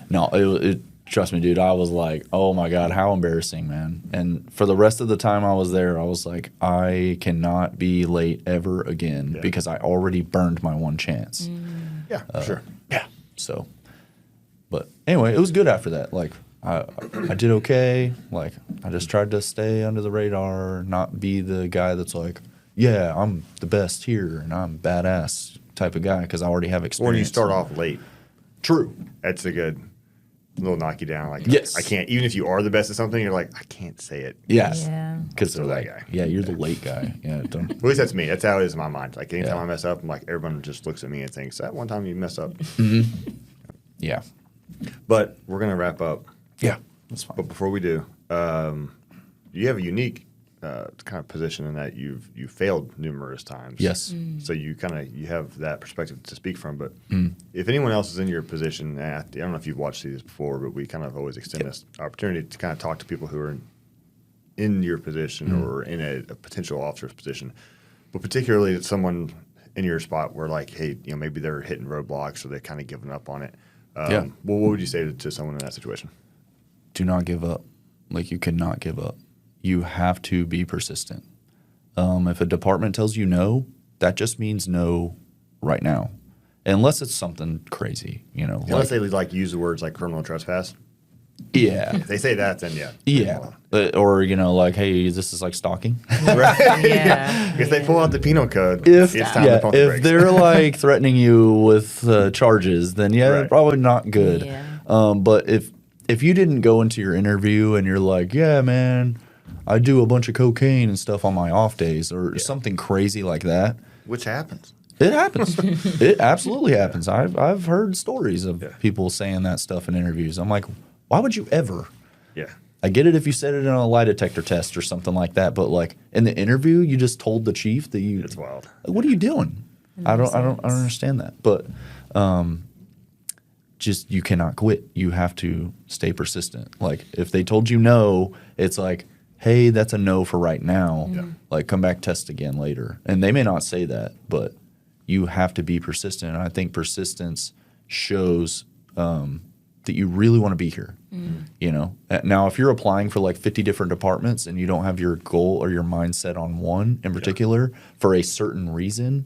No, it trust me, dude. I was like, oh my god, how embarrassing, man. And for the rest of the time I was there, I was like, I cannot be late ever again because I already burned my one chance. Yeah, sure. Yeah. So, but anyway, it was good after that. Like, I did okay. Like, I just tried to stay under the radar, not be the guy that's like, yeah, I'm the best here and I'm badass type of guy because I already have experience. When you start off late, True. that's a good little knock you down. Like, Yes. I can't. Even if you are the best at something, you're like, I can't say it. Yes. Yeah. Because they're Still that like, guy. yeah, you're the late guy. Yeah. Don't. At least that's me. That's how it is in my mind. Like anytime Yeah. I mess up, I'm like, everyone just looks at me and thinks that one time you messed up. Yeah. But we're gonna wrap up. Yeah. That's fine. But before we do, you have a unique kind of position in that you failed numerous times. Yes. So you have that perspective to speak from. But if anyone else is in your position, I don't know if you've watched these before, but we kind of always extend this opportunity to kind of talk to people who are in your position or in a potential officer's position, but particularly someone in your spot where like, hey, maybe they're hitting roadblocks or they're kind of giving up on it. Well, what would you say to someone in that situation? Do not give up. Like, you cannot give up. You have to be persistent. If a department tells you no, that just means no right now. Unless it's something crazy, Unless they use the words like criminal trespass. Yeah. If they say that, then yeah. Yeah. Or, like, hey, this is like stalking. Right. Yeah. If they pull out the penal code, If, it's time to pump the if brakes. they're like threatening you with charges, then Right. probably not good. Yeah. But if you didn't go into your interview and you're like, yeah, man, I do a bunch of cocaine and stuff on my off days or something crazy like that. Which happens. It happens. It absolutely happens. I've heard stories of people saying that stuff in interviews. I'm like, why would you ever? Yeah. I get it if you said it in a lie detector test or something like that, but like in the interview, you just told the chief that you. It's wild. What are you doing? I don't understand that. But just you cannot quit. You have to stay persistent. Like if they told you no, it's like, hey, that's a no for right now. Yeah. Like come back, test again later. And they may not say that, but you have to be persistent. And I think persistence shows that you really want to be here. Now, if you're applying for like 50 different departments and you don't have your goal or your mindset on one in particular for a certain reason,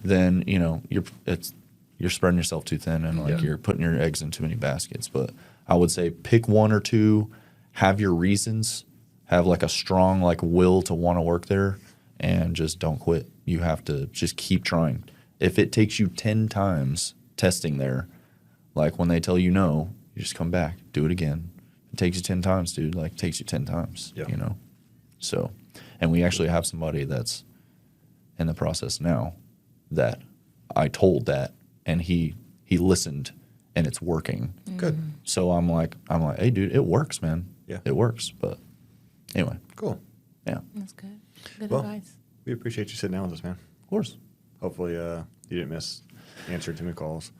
then you're spreading yourself too thin and like you're putting your eggs in too many baskets. But I would say pick one or two, have your reasons, have like a strong like will to want to work there, and just don't quit. You have to just keep trying. If it takes you 10 times testing there, like when they tell you no, you just come back, do it again. It takes you 10 times, dude. Like it takes you 10 times, So, and we actually have somebody that's in the process now that I told that, and he listened, and it's working. Good. So I'm like, hey, dude, it works, man. Yeah. It works. But anyway, Cool. yeah, That's good. Good Well, advice. We appreciate you sitting down with us, man. of course. Hopefully you didn't miss answering too many calls.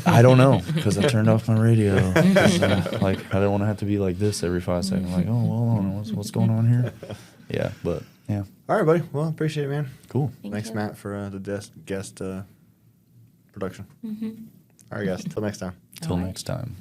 I don't know because I turned off my radio. 'Cause, like I don't want to have to be like this every 5 seconds. Like, oh, well, I don't know what's going on here. Yeah, but yeah, All right, buddy. Well, appreciate it, man. cool. Thanks, you. Matt, for the guest production. All right, guys. Till next time. Till All right. next time.